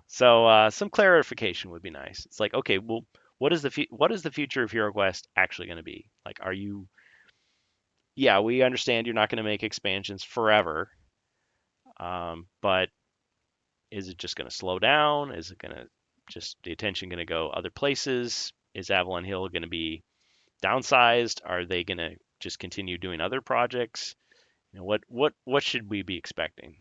So some clarification would be nice. It's like, okay, well, what is the future of HeroQuest actually going to be? Like, are you? Yeah, we understand you're not going to make expansions forever, but is it just going to slow down? Is it going to just the attention going to go other places? Is Avalon Hill going to be downsized? Are they going to just continue doing other projects? What should we be expecting?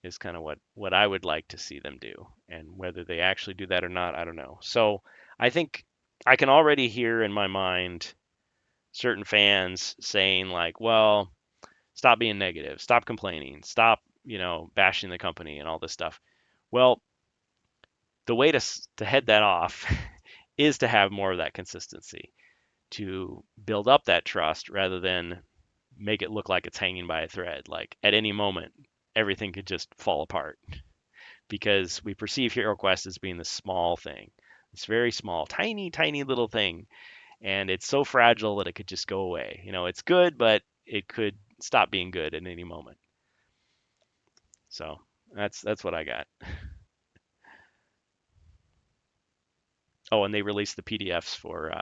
Is kind of what I would like to see them do, and whether they actually do that or not, I don't know. So I think I can already hear in my mind certain fans saying like, well, stop being negative, stop complaining, stop, bashing the company and all this stuff. Well, the way to head that off is to have more of that consistency, to build up that trust rather than make it look like it's hanging by a thread. Like at any moment, everything could just fall apart because we perceive HeroQuest as being this small thing, this very small, tiny, tiny little thing, and it's so fragile that it could just go away. It's good, but it could stop being good at any moment. So that's what I got. Oh, and they released the PDFs for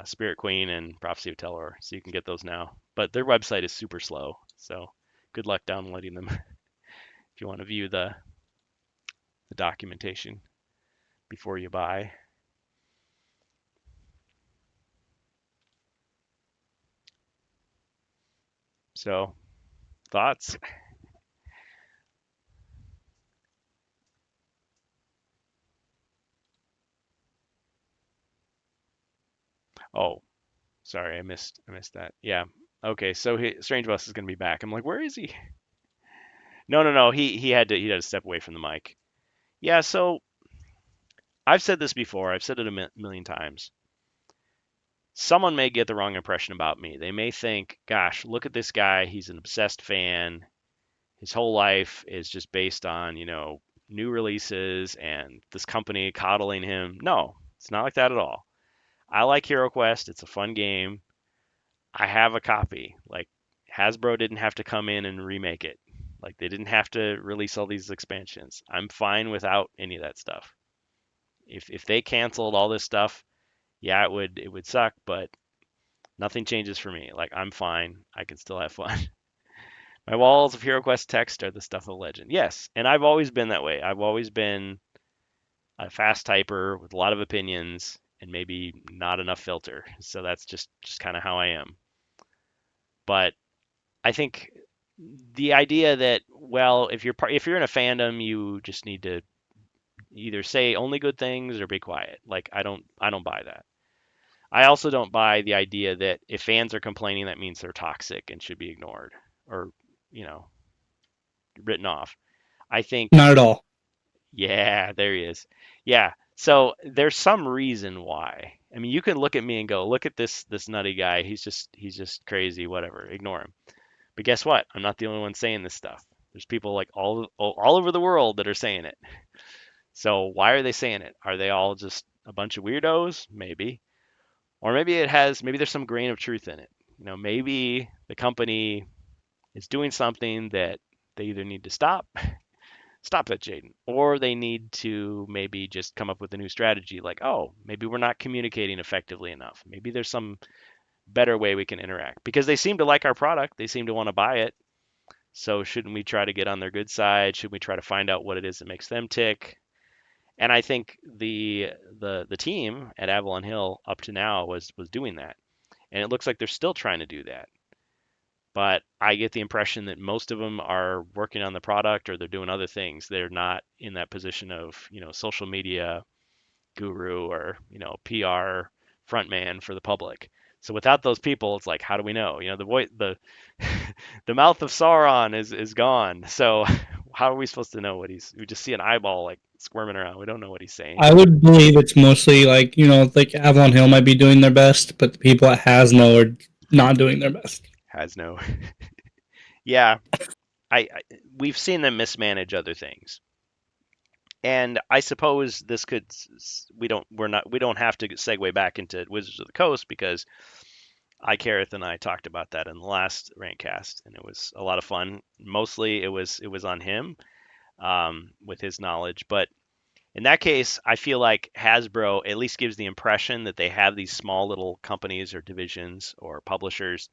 Spirit Queen and Prophecy of Telor, so you can get those now. But their website is super slow, so good luck downloading them if you want to view the documentation before you buy. So thoughts? Oh, sorry, I missed that. Yeah. Okay, so Strange Boss is gonna be back. I'm like, where is he? No, no, no. He had to step away from the mic. Yeah. So I've said this before. I've said it a million times. Someone may get the wrong impression about me. They may think, gosh, look at this guy. He's an obsessed fan. His whole life is just based on, new releases and this company coddling him. No, it's not like that at all. I like HeroQuest. It's a fun game. I have a copy. Like Hasbro didn't have to come in and remake it. Like they didn't have to release all these expansions. I'm fine without any of that stuff. If they canceled all this stuff, yeah, it would suck, but nothing changes for me. Like I'm fine. I can still have fun. My walls of HeroQuest text are the stuff of legend. Yes, and I've always been that way. I've always been a fast typer with a lot of opinions and maybe not enough filter. So that's just kind of how I am. But I think the idea that, well, if you're in a fandom, you just need to either say only good things or be quiet. Like I don't buy that. I also don't buy the idea that if fans are complaining, that means they're toxic and should be ignored or, you know, written off. I think, Not at all. yeah, there he is. Yeah. So there's some reason why. I mean, you can look at me and go, look at this nutty guy. He's just crazy, whatever. Ignore him. But guess what? I'm not the only one saying this stuff. There's people like all over the world that are saying it. So why are they saying it? Are they all just a bunch of weirdos? Maybe. Or maybe there's some grain of truth in it. Maybe the company is doing something that they either need to stop that, Jaden, or they need to maybe just come up with a new strategy like, oh, maybe we're not communicating effectively enough. Maybe there's some better way we can interact because they seem to like our product. They seem to want to buy it. So shouldn't we try to get on their good side? Should we try to find out what it is that makes them tick? And I think the team at Avalon Hill up to now was doing that. And it looks like they're still trying to do that. But I get the impression that most of them are working on the product or they're doing other things. They're not in that position of, social media guru or, PR. front man for the public. So without those people, it's like, how do we know? The voice, the mouth of Sauron is gone. So how are we supposed to know what we just see an eyeball like squirming around. We don't know what he's saying. I would believe it's mostly like, like Avalon Hill might be doing their best, but the people at Hasno are not doing their best. Has no. Yeah, I we've seen them mismanage other things. And I suppose this could we don't have to segue back into Wizards of the Coast because Kareth and I talked about that in the last Rantcast, and it was a lot of fun. Mostly it was on him with his knowledge, but in that case, I feel like Hasbro at least gives the impression that they have these small little companies or divisions or publishers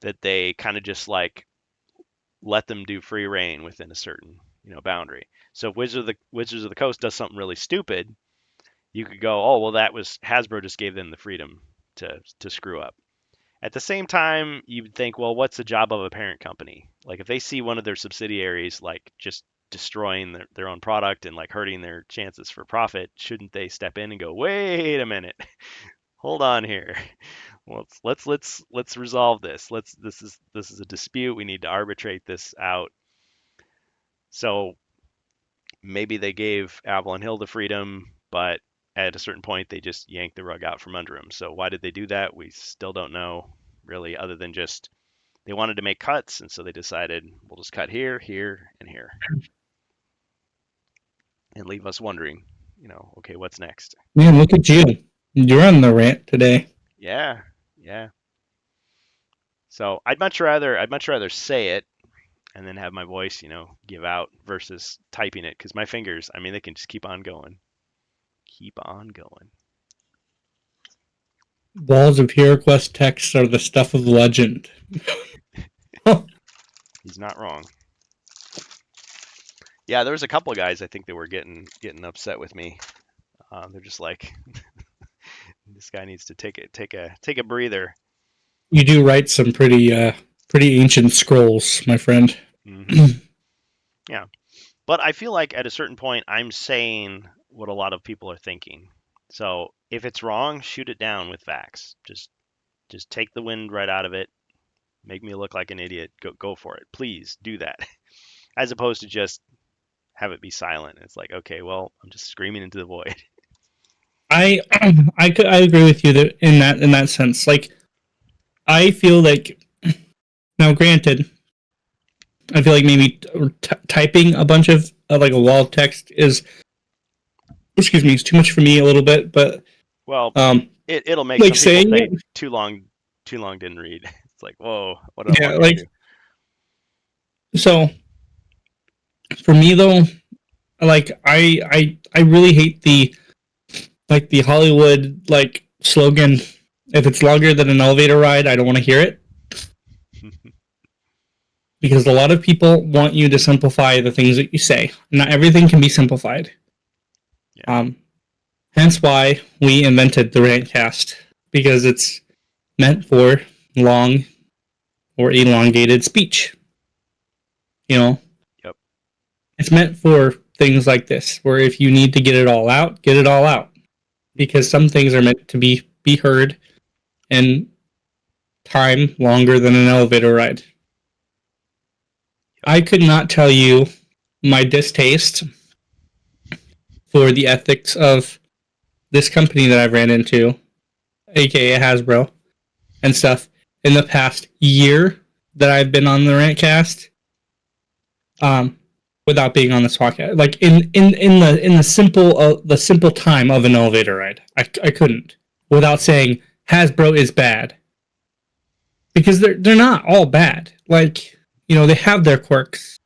that they kind of just like let them do free reign within a certain boundary. So if Wizards of the Coast does something really stupid, you could go, oh well, that was Hasbro just gave them the freedom to screw up. At the same time, you'd think, well, what's the job of a parent company? Like if they see one of their subsidiaries like just destroying their own product and like hurting their chances for profit, shouldn't they step in and go, wait a minute, hold on here. Well, let's resolve this. This is a dispute. We need to arbitrate this out. So maybe they gave Avalon Hill the freedom, but at a certain point they just yanked the rug out from under them. So why did they do that? We still don't know really, other than just they wanted to make cuts, and so they decided we'll just cut here, here, and here, and leave us wondering, okay, what's next? Man, look at you. You're on the rant today. Yeah, yeah. So I'd much rather say it and then have my voice, give out versus typing it because my fingers, I mean, they can just keep on going, keep on going. Walls of HeroQuest texts are the stuff of legend. He's not wrong. Yeah, there was a couple of guys I think that were getting upset with me. They're just like, this guy needs to take a breather. You do write some pretty ancient scrolls, my friend. Mm-hmm. Yeah, but I feel like at a certain point I'm saying what a lot of people are thinking. So if it's wrong, shoot it down with facts. Just take the wind right out of it. Make me look like an idiot. Go for it. Please do that. As opposed to just have it be silent. It's like, okay, well, I'm just screaming into the void. I I agree with you that in that sense. Like I feel like now, granted, I feel like maybe typing a bunch of like a wall of text is, excuse me, is too much for me a little bit. But well, it'll make like some people saying think too long didn't read. It's like, whoa, what did I yeah, walk like into? so for me though, like I really hate the Hollywood like slogan. If it's longer than an elevator ride, I don't want to hear it. Because a lot of people want you to simplify the things that you say. Not everything can be simplified. Yeah. Hence why we invented the Rantcast, because it's meant for long or elongated speech. Yep. It's meant for things like this, where if you need to get it all out, get it all out. Because some things are meant to be heard in time longer than an elevator ride. I could not tell you my distaste for the ethics of this company that I've ran into, aka Hasbro, and stuff in the past year that I've been on the Rantcast, without being on this podcast. Like in the simple time of an elevator ride, I couldn't without saying Hasbro is bad, because they're not all bad. Like they have their quirks.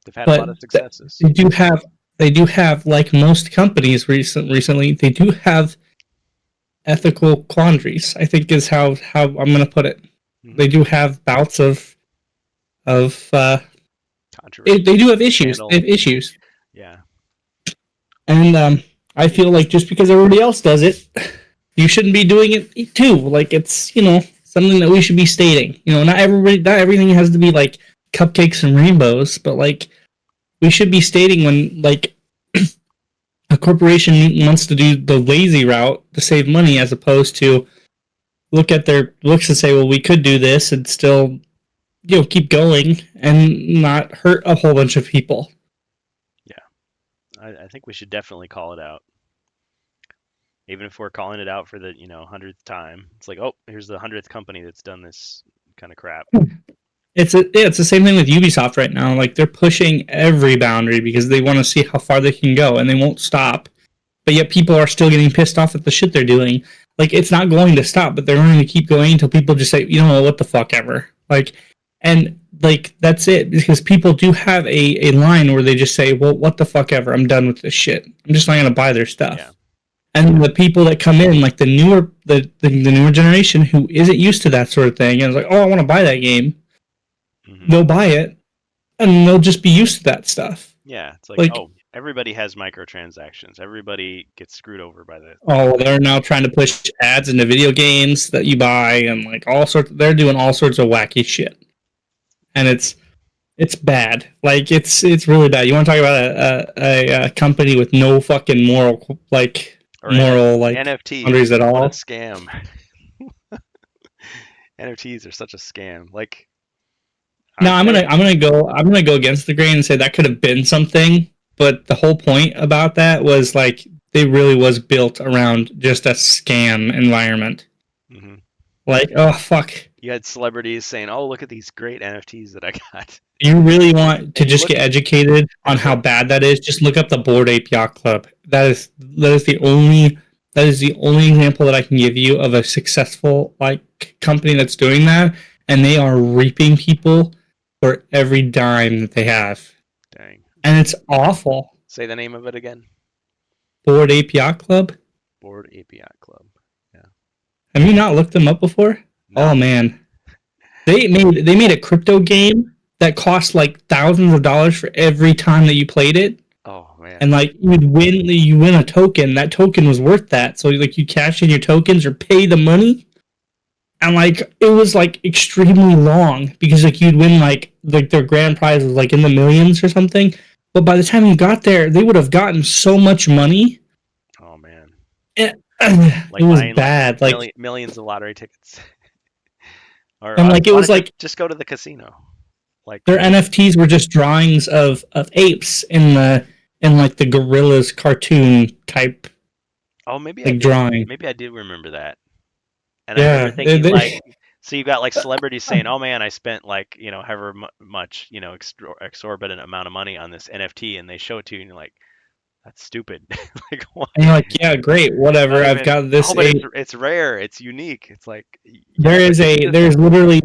They've had a lot But of successes. they do have, like most companies recently, they do have ethical quandaries, I think is how I'm going to put it. Mm-hmm. They do have bouts of controversy. they do have issues. They have issues. Yeah. And I feel like just because everybody else does it, you shouldn't be doing it too. Like it's, something that we should be stating. Not everything has to be like cupcakes and rainbows, but like we should be stating when like a corporation wants to do the lazy route to save money as opposed to look at their looks and say, well, we could do this and still, keep going and not hurt a whole bunch of people. Yeah, I think we should definitely call it out. Even if we're calling it out for the 100th time, it's like, oh, here's the 100th company that's done this kind of crap. It's the same thing with Ubisoft right now. Like they're pushing every boundary because they want to see how far they can go and they won't stop. But yet people are still getting pissed off at the shit they're doing. Like it's not going to stop, but they're going to keep going until people just say, what the fuck ever. And that's it because people do have a line where they just say, well, what the fuck ever. I'm done with this shit. I'm just not going to buy their Yeah. stuff. And the people that come in, like the newer generation who isn't used to that sort of thing, and is like, oh, I want to buy that game. Mm-hmm. They'll buy it, and they'll just be used to that stuff. Yeah, it's like, oh, everybody has microtransactions. Everybody gets screwed over by the. Oh, they're now trying to push ads into video games that you buy, and like all sorts. They're doing all sorts of wacky shit, and it's bad. Like it's really bad. You want to talk about a company with no fucking moral NFTs boundaries at all? What a scam! NFTs are such a scam. Like, no, I'm gonna go against the grain and say that could have been something, but the whole point about that was like they really was built around just a scam environment. Mm-hmm. Like, oh fuck. You had celebrities saying, "Oh, look at these great NFTs that I got." You really want to just get educated on how bad that is? Just look up the Bored Ape Yacht Club. That is the only example that I can give you of a successful company that's doing that, and they are reaping people for every dime that they have. Dang. And it's awful. Say the name of it again. Bored Ape Yacht Club. Bored Ape Yacht Club. Yeah. Have you not looked them up before? No. Oh man, they made a crypto game that cost like thousands of dollars for every time that you played it. Oh man. And like you win a token. That token was worth that. So like you cash in your tokens or pay the money. And like it was like extremely long because like you'd win like their grand prize was like in the millions or something. But by the time you got there, they would have gotten so much money. Oh man. It like was bad. Like millions of lottery tickets. Or and like it was like just go to the casino. Like their NFTs were just drawings of apes in like the Gorillas cartoon type. Oh, maybe like drawing. Maybe I did remember that. And I remember thinking like, so you got like celebrities saying, "Oh man, I spent like however much exorbitant amount of money on this NFT," and they show it to you, and you're like, "That's stupid." Like, what? And you're like, "Yeah, great, whatever. I've got this." Oh, but it's rare. It's unique. It's like there's literally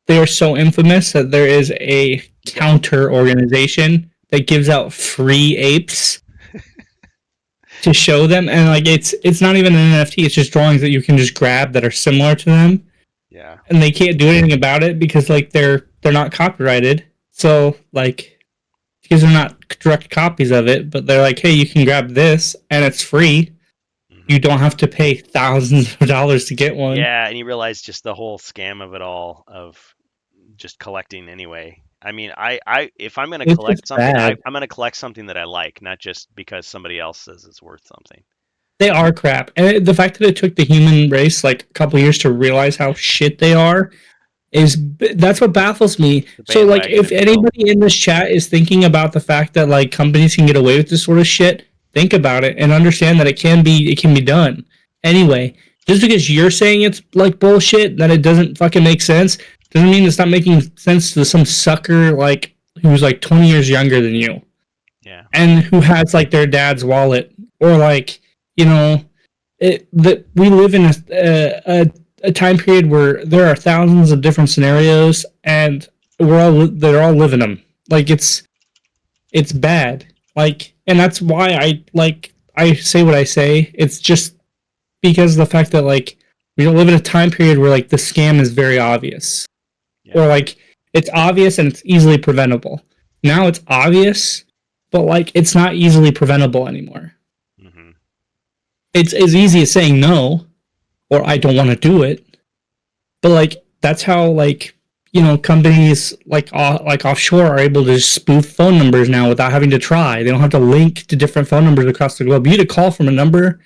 they are so infamous that there is a counter organization that gives out free apes to show them, and like it's not even an NFT. It's just drawings that you can just grab that are similar to them. Yeah. And they can't do anything about it because like they're not copyrighted. So like because they're not direct copies of it, but they're like, hey, you can grab this and it's free. Mm-hmm. You don't have to pay thousands of dollars to get one. Yeah, and you realize just the whole scam of it all of just collecting anyway. I mean, I if I'm going to collect something, I'm going to collect something that I like, not just because somebody else says it's worth something. They are crap. And the fact that it took the human race like a couple years to realize how shit they are that's what baffles me. So like if anybody in this chat is thinking about the fact that like companies can get away with this sort of shit, think about it and understand that it can be done. Anyway, just because you're saying it's like bullshit, that it doesn't fucking make sense, doesn't mean it's not making sense to some sucker like who's like 20 years younger than you. Yeah. And who has like their dad's wallet or like, that we live in a time period where there are thousands of different scenarios and they're all living them. Like it's bad. Like, and that's why I say what I say. It's just because of the fact that like we don't live in a time period where like the scam is very obvious. Yeah. Or like it's obvious and it's easily preventable. Now it's obvious, but like it's not easily preventable anymore. Mm-hmm. It's as easy as saying no, or I don't want to do it. But like that's how like companies like offshore are able to spoof phone numbers now without having to try. They don't have to link to different phone numbers across the globe. You get a call from a number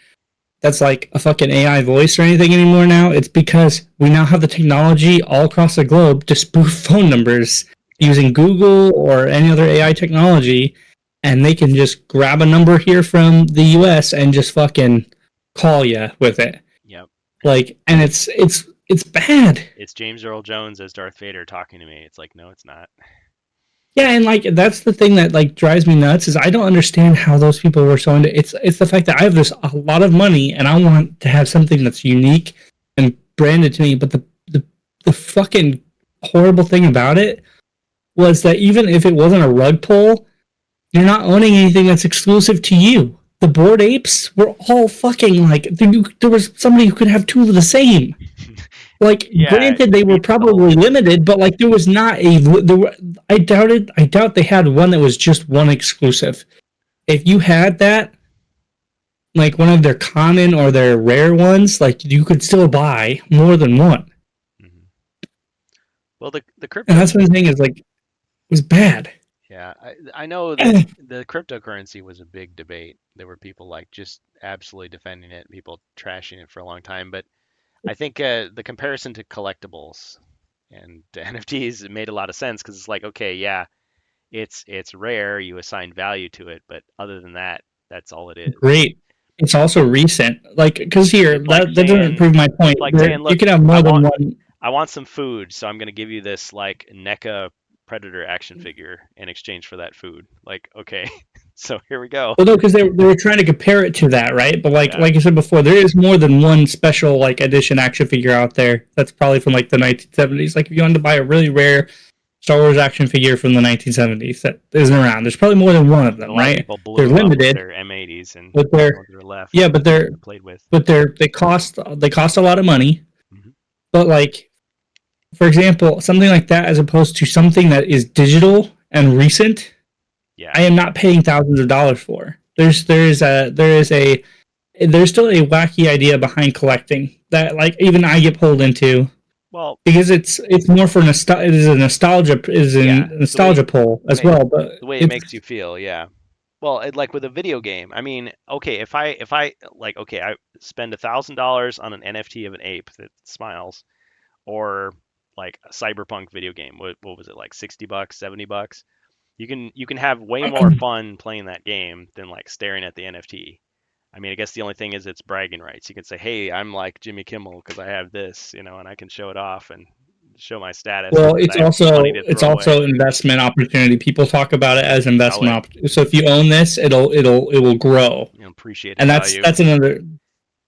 that's like a fucking AI voice or anything anymore now. It's because we now have the technology all across the globe to spoof phone numbers Yep. using Google or any other AI technology, and they can just grab a number here from the US and just fucking call you with it. Yep. And Like, and it's bad. it's James Earl Jones as Darth Vader talking to me. It's like, no, it's not. Yeah, and like that's the thing that like drives me nuts is I don't understand how those people were so into it's the fact that I have this a lot of money and I want to have something that's unique and branded to me, but the fucking horrible thing about it was that even if it wasn't a rug pull, you're not owning anything that's exclusive to you. The board apes were all fucking like there was somebody who could have two of the same. Like, Yeah, granted, they you were beat the whole probably thing. limited, but like there was not I doubt they had one that was just one exclusive. If you had that, like one of their common or their rare ones, like you could still buy more than one. Hmm. Well, the And crypto, that's one thing is like it was bad. yeah, I know that the cryptocurrency was a big debate. There were people like just absolutely defending it, people trashing it for a long time. But I think the comparison to collectibles and to NFTs made a lot of sense because it's like, okay, yeah, it's rare, you assign value to it, but other than that, that's all it is. Great. It's also recent, like because here It's like that doesn't saying prove my point. it's like There saying, you look, can have I more than want one. I want some food, so I'm gonna give you this like NECA Predator action figure in exchange for that food. Like, okay, so here we go. Well, no, because they were trying to compare it to that, right? But Yeah. like I said before, there is more than one special like edition action figure out there. That's probably from like the 1970s. Like if you wanted to buy a really rare Star Wars action figure from the 1970s that isn't around, there's probably more than one of And a them, lot of right? people blew They're them up with limited, their M80s, and but those are the they're ones that are left yeah, that people played with. they cost a lot of money. Hmm. But like for example, something like that as opposed to something that is digital and recent, Yeah. I am not paying thousands of dollars for. There's still a wacky idea behind collecting that like even I get pulled into Well, because it's more for nostalgia. It is a yeah. nostalgia pull The as way well, but the way it it's makes you feel, yeah. Well, like with a video game, I mean, okay, if I like, okay, I spend $1,000 on an NFT of an ape that smiles, or like a cyberpunk video game. What was it, like $60, $70? You can have way more fun playing that game than like staring at the NFT. I mean, I guess the only thing is it's bragging rights. You can say, "Hey, I'm like Jimmy Kimmel because I have this, and I can show it off and show my status well, because I have money to it's throw away." also investment opportunity. People talk about it as Sell investment it, opportunity. So if you own this, it will grow, appreciate in and that's value. that's another.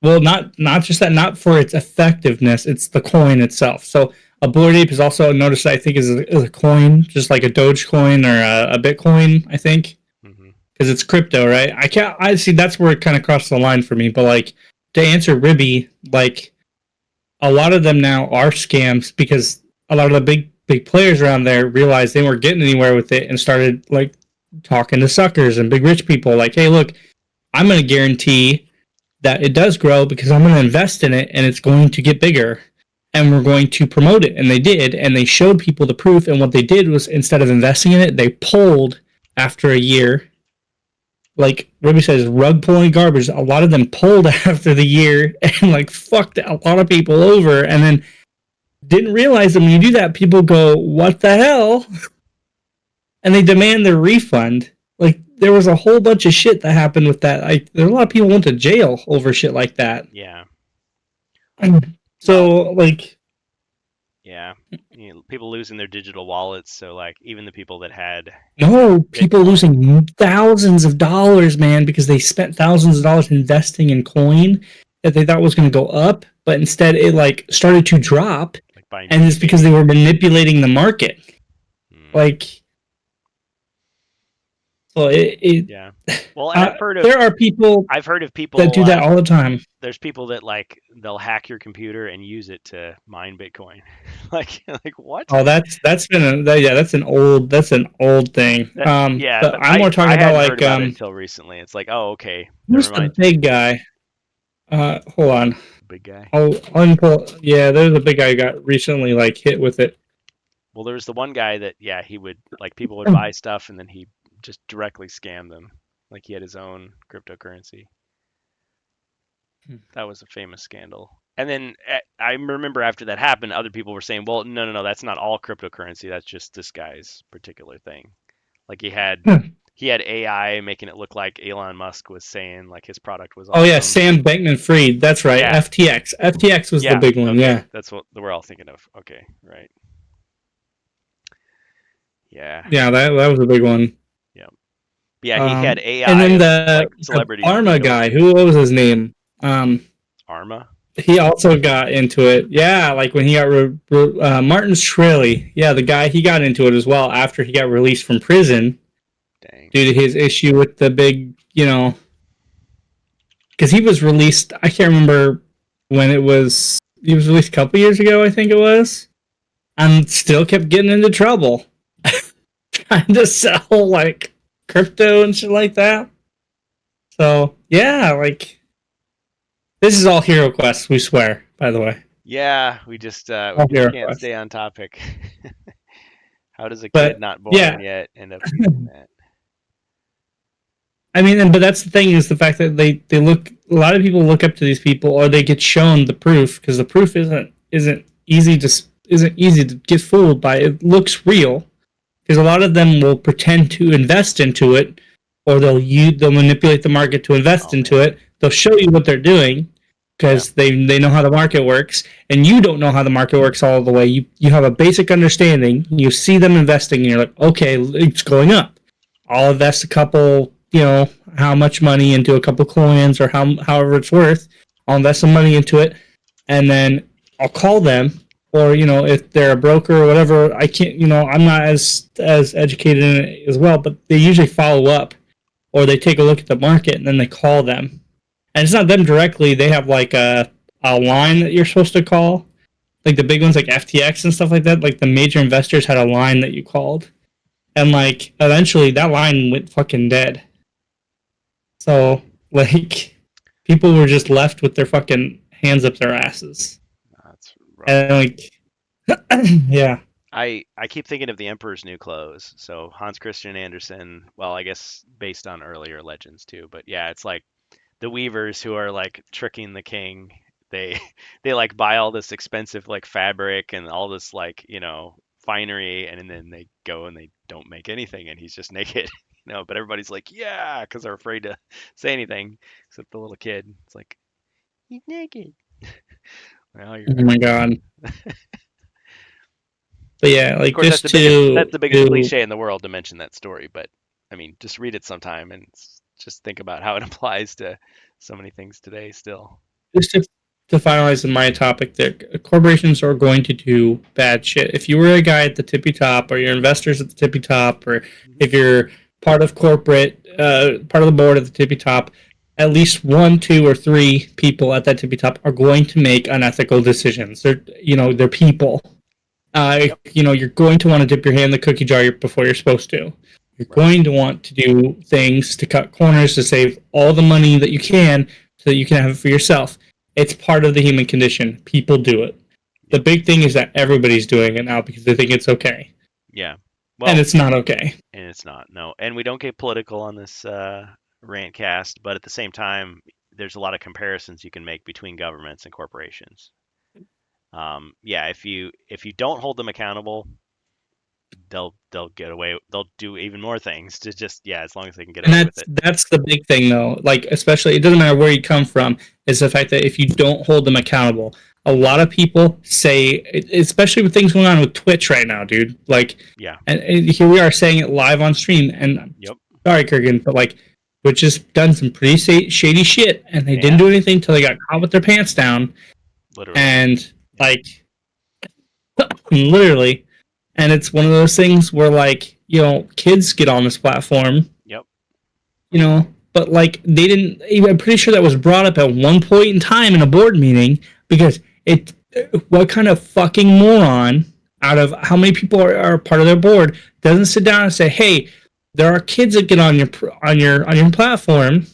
Well, not just that, not for its effectiveness. It's the coin itself. So a Bored Ape is also noticed. I think is a coin, just like a Dogecoin or a Bitcoin. I think Hmm. because it's crypto, right? I can't. I see that's where it kind of crossed the line for me. But like to answer Ribby, like a lot of them now are scams because a lot of the big players around there realized they weren't getting anywhere with it and started like talking to suckers and big rich people. Like, hey, look, I'm going to guarantee that it does grow because I'm going to invest in it and it's going to get bigger and we're going to promote it. And they did. And they showed people the proof. And what they did was instead of investing in it, they pulled after a year. Like Ruby says, rug pulling garbage. A lot of them pulled after the year and like fucked a lot of people over. And then didn't realize that when you do that, people go, "What the hell?" and they demand their refund. Like there was a whole bunch of shit that happened with that. Like there a lot of people went to jail over shit like that. Yeah. Well, So like yeah. People losing their digital wallets, so like even the people that had no, people Bitcoin. losing thousands of dollars, man, because they spent thousands of dollars investing in coin that they thought was going to go up, but instead it like started to drop, Like buying and it's because they T-Baby. were manipulating the market. Mm, Like, so it yeah. Well, and there are people I've heard of that people. do that all the time. There's people that like they'll hack your computer and use it to mine Bitcoin. Like what? Oh, that's an old thing. Yeah, But but I'm I more talking I about hadn't heard like about it until recently. It's like, oh, okay, never who's the mind. big guy? Hold on. Big guy. I'll unpull. Yeah, there's a big guy who got recently like hit with it. Well, there was the one guy that, yeah, he would like people would buy stuff and then he just directly scam them. Like he had his own cryptocurrency. That was a famous scandal. And then I remember after that happened, other people were saying, "Well, no, no, no, that's not all cryptocurrency. That's just this guy's particular thing." Like he had AI making it look like Elon Musk was saying like his product was Oh yeah, awesome. Sam Bankman-Fried. That's right. Yeah, FTX. FTX was the yeah, big one. okay, Yeah, that's what we're all thinking of. Okay, right. Yeah, yeah, that was a big one. yeah, yeah. He had And AI then of the like celebrities would Arma go guy, to who what was his name? Um, Arma. he also got into it. Yeah, like when he got Martin Shkreli. Yeah, the guy he got into it as well after he got released from prison Dang. due to his issue with the big, because he was released. I can't remember when it was. He was released a couple years ago, I think it was, and still kept getting into trouble trying to sell like crypto and shit like that. So yeah, like this is all HeroQuest. We swear, by the way, Yeah, we all just can't HeroQuest. stay on topic. How does a kid But not born yeah, yet end up using that? I mean, but that's the thing is the fact that they look. A lot of people look up to these people, or they get shown the proof because the proof isn't easy to get fooled by. It looks real because a lot of them will pretend to invest into it, or they'll manipulate the market to invest Oh into man. it. They'll show you what they're doing Yeah. because they know how the market works, and you don't know how the market works all the way. You have a basic understanding. You see them investing, and you're like, okay, it's going up. I'll invest a couple, how much money into a couple coins or however it's worth. I'll invest some money into it, and then I'll call them, or if they're a broker or whatever. I can't, I'm not as educated in it as well, but they usually follow up, or they take a look at the market and then they call them. And it's not them directly. They have like a line that you're supposed to call, like the big ones like FTX and stuff like that. Like the major investors had a line that you called, and like eventually that line went fucking dead. So like people were just left with their fucking hands up their asses. That's rough. And like yeah. I keep thinking of the Emperor's New Clothes. So Hans Christian Andersen, well, I guess based on earlier legends too, but yeah, it's like the weavers who are like tricking the king. They they like buy all this expensive like fabric and all this like, finery and then they go and they don't make anything and he's just naked. But everybody's like, "Yeah," because they're afraid to say anything except the little kid. It's like, "He's naked." Well, Oh my god. But yeah, of like course, just that's the biggest to cliche in the world to mention that story, but I mean, just read it sometime and just think about how it applies to so many things today still. just to finalize my topic there, corporations are going to do bad shit. If you were a guy at the tippy top, or your investors at the tippy top, or Hmm. if you're part of corporate, part of the board at the tippy top, at least one, two, or three people at that tippy top are going to make unethical decisions. They're people. Yep. You're going to want to dip your hand in the cookie jar before you're supposed to. You're Right. going to want to do things to cut corners to save all the money that you can so that you can have it for yourself. It's part of the human condition. People do it. The Yep. big thing is that everybody's doing it now because they think it's okay. Yeah. And Well, it's not okay. and it's not. No. And we don't get political on this rant cast, but at the same time, there's a lot of comparisons you can make between governments and corporations. Yeah, if you don't hold them accountable, they'll get away. They'll do even more things to just, yeah, as long as they can get And away with that's it. that's the big thing though. Like especially it doesn't matter where you come from, is the fact that if you don't hold them accountable, a lot of people say, especially with things going on with Twitch right now, dude. Like, Yeah. and here we are saying it live on stream. And I'm Yep. sorry, Kurgan, but like, Twitch has done some pretty shady shit, and they They didn't have, do anything until they got caught with their pants down, literally. and Yep. like literally. And it's one of those things where like kids get on this platform, Yep. but like they didn't. I'm pretty sure that was brought up at one point in time in a board meeting because it. What kind of fucking moron out of how many people are part of their board doesn't sit down and say, "Hey, there are kids that get on your platform.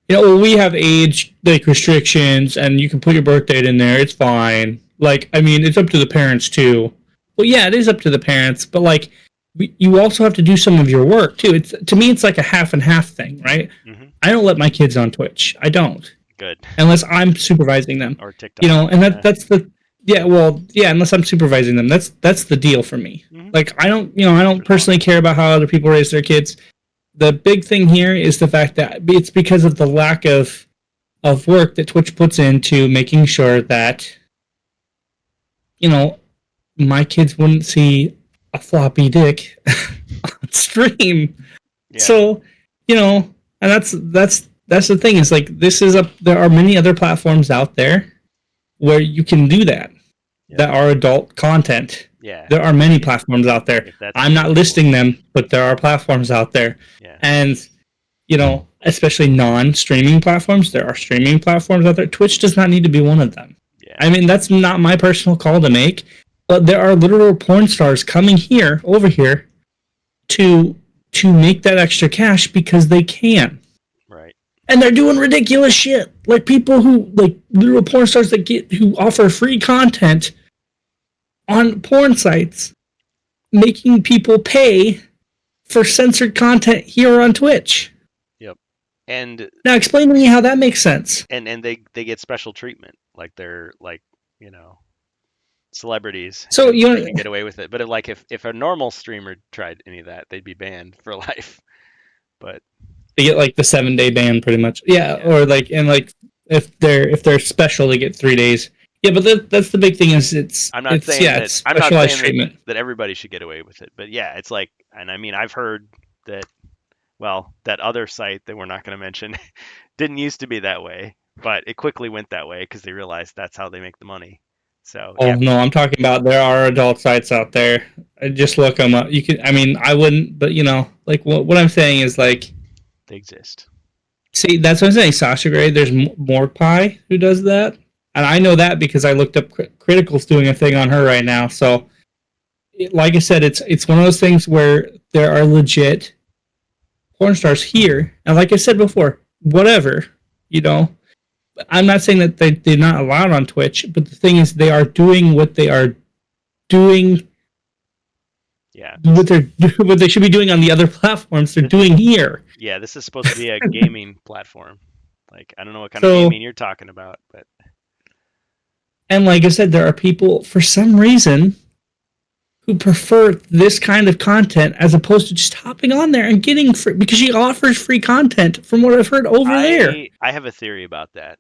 Well, we have age like restrictions, and you can put your birth date in there. It's fine. Like, I mean, it's up to the parents too. Well, yeah, it is up to the parents, but like you also have to do some of your work too. It's to me, it's like a half and half thing, right? Hmm. I don't let my kids on Twitch. I don't Good. unless I'm supervising them. Or You TikTok. know, and Yeah. that's the yeah, well, yeah, unless I'm supervising them. That's the deal for me. Hmm. Like I That's don't personally responsible. care about how other people raise their kids. The big thing here is the fact that it's because of the lack of work that Twitch puts into making sure that you know my kids wouldn't see a floppy dick on stream. Yeah. So, and that's the thing is like this is a there are many other platforms out there where you can do that Yep. that are adult content. Yeah. There are many platforms out there. If that's I'm not feasible. listing them, but there are platforms out there. Yeah. And especially non-streaming platforms, there are streaming platforms out there. Twitch does not need to be one of them. Yeah. I mean, that's not my personal call to make, but there are literal porn stars coming over here to make that extra cash because they can. Right. And they're doing ridiculous shit. Like people who like literal porn stars who offer free content on porn sites, making people pay for censored content here on Twitch. Yep. And Now explain to me how that makes sense. and they get special treatment. Like they're like, you know, celebrities So and they can get away with it. But if a normal streamer tried any of that, they'd be banned for life. But they get like the 7-day ban pretty much. Yeah, yeah. or like and like if they're special, they get 3 days. Yeah, but that's the big thing is it's I'm not saying it's I'm not specialized saying treatment. that everybody should get away with it. But yeah, it's like, and I mean, I've heard that, well, that other site that we're not going to mention didn't used to be that way, but it quickly went that way because they realized that's how they make the money. So Oh yeah, no, I'm talking about there are adult sites out there. Just look them up. You can. I mean, I wouldn't, but like what I'm saying is like, they exist. see, that's what I'm saying. Sasha Grey, there's more Pie who does that, and I know that because I looked up Critical's doing a thing on her right now. So, like I said, it's one of those things where there are legit porn stars here, and like I said before, whatever, you know. I'm not saying that they're not allowed on Twitch, but the thing is, they are doing what they are doing, Yeah, what they should be doing on the other platforms. They're doing here. yeah, this is supposed to be a gaming platform. Like, I don't know what kind of So, gaming you're talking about, but and like I said, there are people for some reason who prefer this kind of content as opposed to just hopping on there and getting free because she offers free content. From what I've heard over there, I have a theory about that.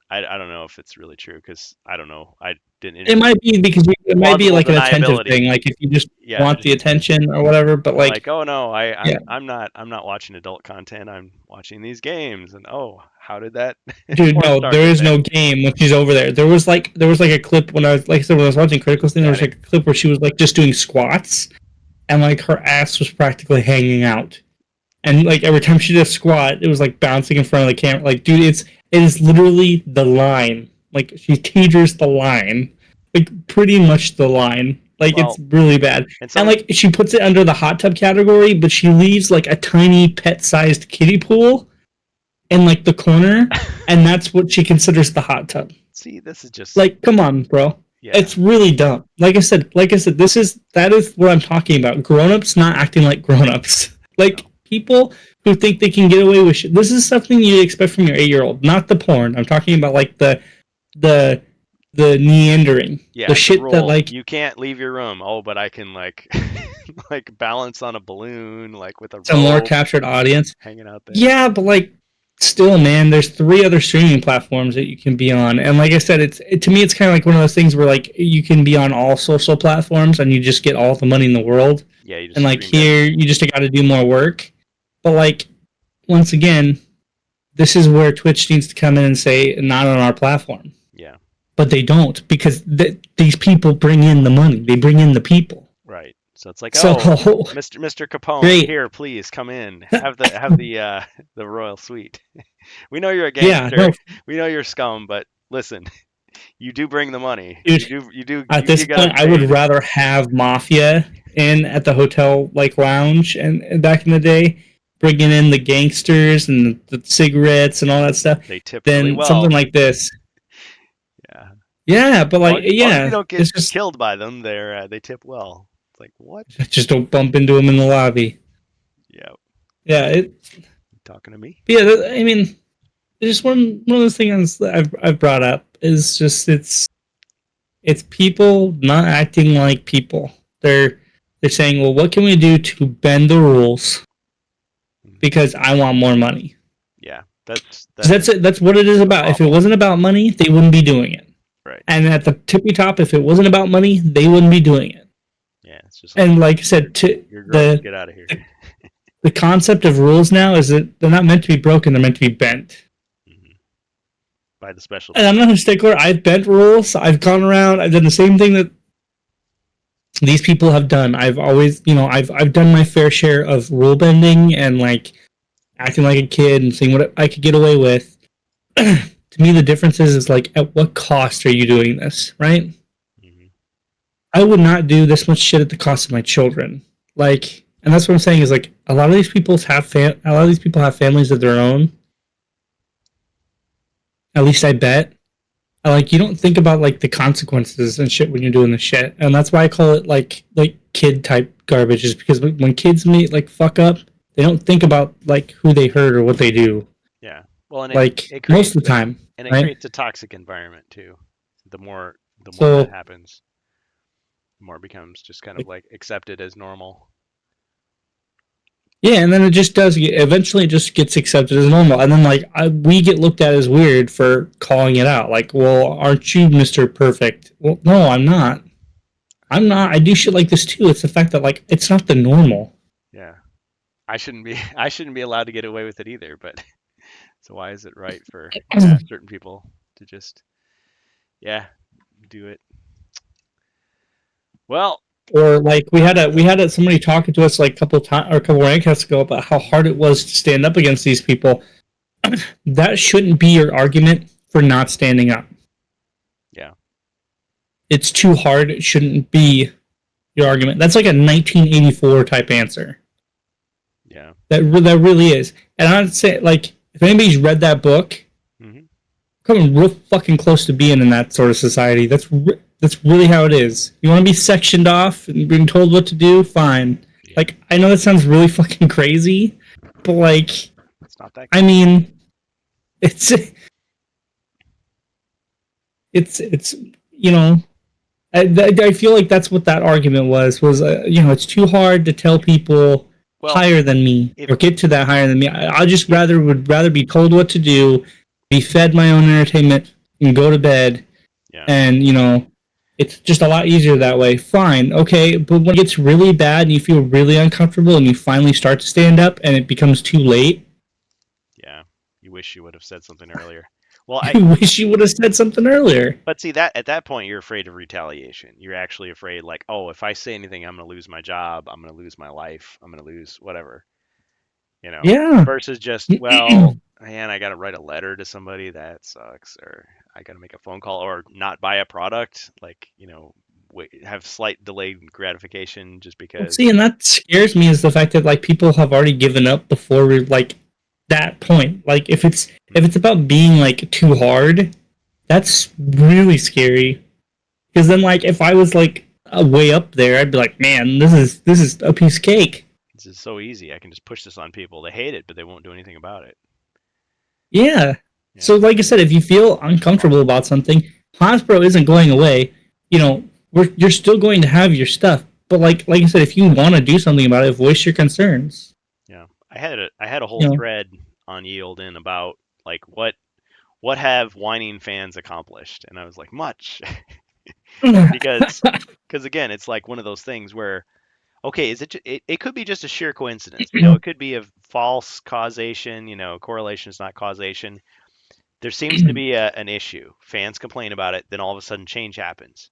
I don't know if it's really true because I don't know. I didn't. it might be because it might be Plausible like an attentive deniability. thing, like if you just Yeah, want the attention or whatever. But they're like, like, oh no, yeah, I'm not watching adult content. I'm watching these games, and oh, how did that dude, porn no, star there get is there? no game when she's over there. There was like a clip when I was like I said when I was watching Critical thing. There was Static. like a clip where she was like just doing squats, and like her ass was practically hanging out, and like every time she did a squat, it was like bouncing in front of the camera. Like, dude, it is literally the line. Like she teeters the line, like pretty much the line. Like it's Well, really bad. and And some like she puts it under the hot tub category, but she leaves like a tiny pet-sized kiddie pool in like the corner, and that's what she considers the hot tub. see, this is just Like, come on, bro. yeah, It's really dumb. Like I said, that is what I'm talking about. Grown-ups not acting like grown-ups. Like no, people who think they can get away with shit. This is something you expect from your 8-year-old, not the porn. I'm talking about like the the meandering, the yeah, the shit that rule. like You can't leave your room. Oh, but I can like like balance on a balloon, like with a some more rope, captured audience. hanging out there. Yeah, but like still, man, there's 3 other streaming platforms that you can be on, and like I said, to me, it's kind of like one of those things where like you can be on all social platforms and you just get all the money in the world, Yeah, you and just like stream to here you just got to do more work. But like once again, this is where Twitch needs to come in and say not on our platform. yeah, But they don't because these people bring in the money. They bring in the people. right. So it's like, So oh, Mr. Capone, great. here, please come in. Have the the royal suite. We know you're a Yeah, gangster. no, We know you're scum, but listen, you do bring the money. dude. At You this get us point, I would paid. rather have Mafia in at the hotel like lounge and back in the day, bringing in the gangsters and the cigarettes and all that stuff, They tip really than something well. like this. Yeah. Yeah, but like, As long as you yeah, don't get it's just killed by them, they tip well. It's like what? just don't bump into them in the lobby. Yeah, Yeah, you talking to me? yeah. I mean, it's just one of those things that I've brought up is just it's people not acting like people. They're saying, well, what can we do to bend the rules Mhm. because I want more money. Yeah, That's it. That's what it is that's the about. If it problem. wasn't about money, they wouldn't be doing it. Right. And at the tippy top, if it wasn't about money, they wouldn't be doing it. Yeah, it's just like And like I said, you're gross. Get out of here. the concept of rules now is that they're not meant to be broken; they're meant to be bent. Hmm. By the special And I'm people. not a stickler. I've bent rules. I've gone around. I've done the same thing that these people have done. I've always, I've done my fair share of rule bending and like acting like a kid and seeing what I could get away with. To me, the difference is like, at what cost are you doing this, right? Hmm. I would not do this much shit at the cost of my children. Like, and that's what I'm saying is like a lot of these people have families of their own. At least I bet. Like, you don't think about like the consequences and shit when you're doing the shit, and that's why I call it like kid type garbage. Is because when kids meet like fuck up, they don't think about like who they hurt or what they do. Yeah. Well, and Like it most creates of the time, it right? creates a toxic environment too. The more that So happens, the more it becomes just kind of like, like accepted as normal. yeah, and then it just does. Eventually, it just gets accepted as normal, and then like we get looked at as weird for calling it out. Like, well, aren't you Mister Perfect? Well, no, I'm not. I'm not. I do shit like this too. It's the fact that like it's not the normal. Yeah. I shouldn't be I shouldn't be allowed to get away with it either, but so why is it right for certain people to just yeah, do it? Well, Or like we had somebody talking to us like a couple times or a couple rankcasts ago about how hard it was to stand up against these people. That shouldn't be your argument for not standing up. yeah. It's too hard. It shouldn't be your argument. That's like a 1984 type answer. Yeah. That really is. And I'd say like if anybody's read that book, Hmm. coming real fucking close to being in that sort of society. That's really how it is. You want to be sectioned off and being told what to do? Fine. Yeah. Like I know that sounds really fucking crazy, but like It's not that I crazy. mean, it's it's you know I feel like that's what that argument was it's too hard to tell people Well, higher than me if or get to that higher than me. I just would rather be told what to do, be fed my own entertainment, and go to bed. yeah. And it's just a lot easier that way. Fine, okay, but when it gets really bad and you feel really uncomfortable and you finally start to stand up and it becomes too late, Yeah. You wish you would have said something earlier. Well, I you wish you would have said something earlier. but see that at that point you're afraid of retaliation. You're actually afraid like, "Oh, if I say anything, I'm going to lose my job, I'm going to lose my life, I'm going to lose whatever." You know, Yeah. versus just, well, man, I got to write a letter to somebody that sucks, or I got to make a phone call, or not buy a product, like, have slight delayed gratification just Well, because. see, and that scares me is the fact that like people have already given up before we're like that point. Like if it's Mhm. about being like too hard, that's really scary. Because then like if I was like way up there, I'd be like, man, this is a piece of cake. This is so easy. I can just push this on people. They hate it, but they won't do anything about it. Yeah. Yeah. So like I said, if you feel uncomfortable about something, Hasbro isn't going away. You're still going to have your stuff. But like I said, if you want to do something about it, voice your concerns. Yeah. I had a whole You know. thread on Yield in about like what have whining fans accomplished, and I was like, much. because because again, it's like one of those things where, okay, it could be just a sheer coincidence. It could be a false causation. Correlation is not causation. There seems to be an issue. Fans complain about it, then all of a sudden change happens.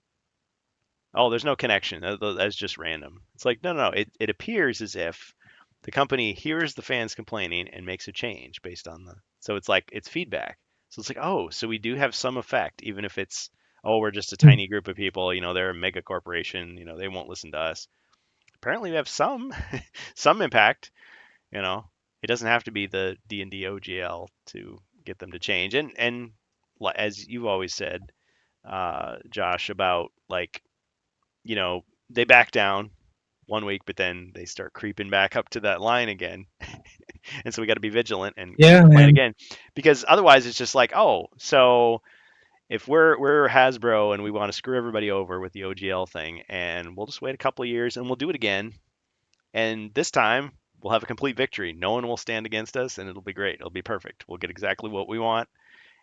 Oh, there's no connection. That's just random. It's like, no, no, no. It appears as if the company hears the fans complaining and makes a change based on the. So it's like it's feedback. So it's like, oh, so we do have some effect, even if it's, oh, we're just a tiny group of people. They're a mega corporation. They won't listen to us. Apparently, we have some impact. You know, it doesn't have to be the D&D OGL to get them to change. And as you've always said, Josh, about like, you know, they back down 1 week, but then they start creeping back up to that line again. And so we got to be vigilant and Yeah, complain man. again, because otherwise it's just like, oh, so if we're Hasbro and we want to screw everybody over with the OGL thing, and we'll just wait a couple of years and we'll do it again, and this time we'll have a complete victory. No one will stand against us, and it'll be great. It'll be perfect. We'll get exactly what we want,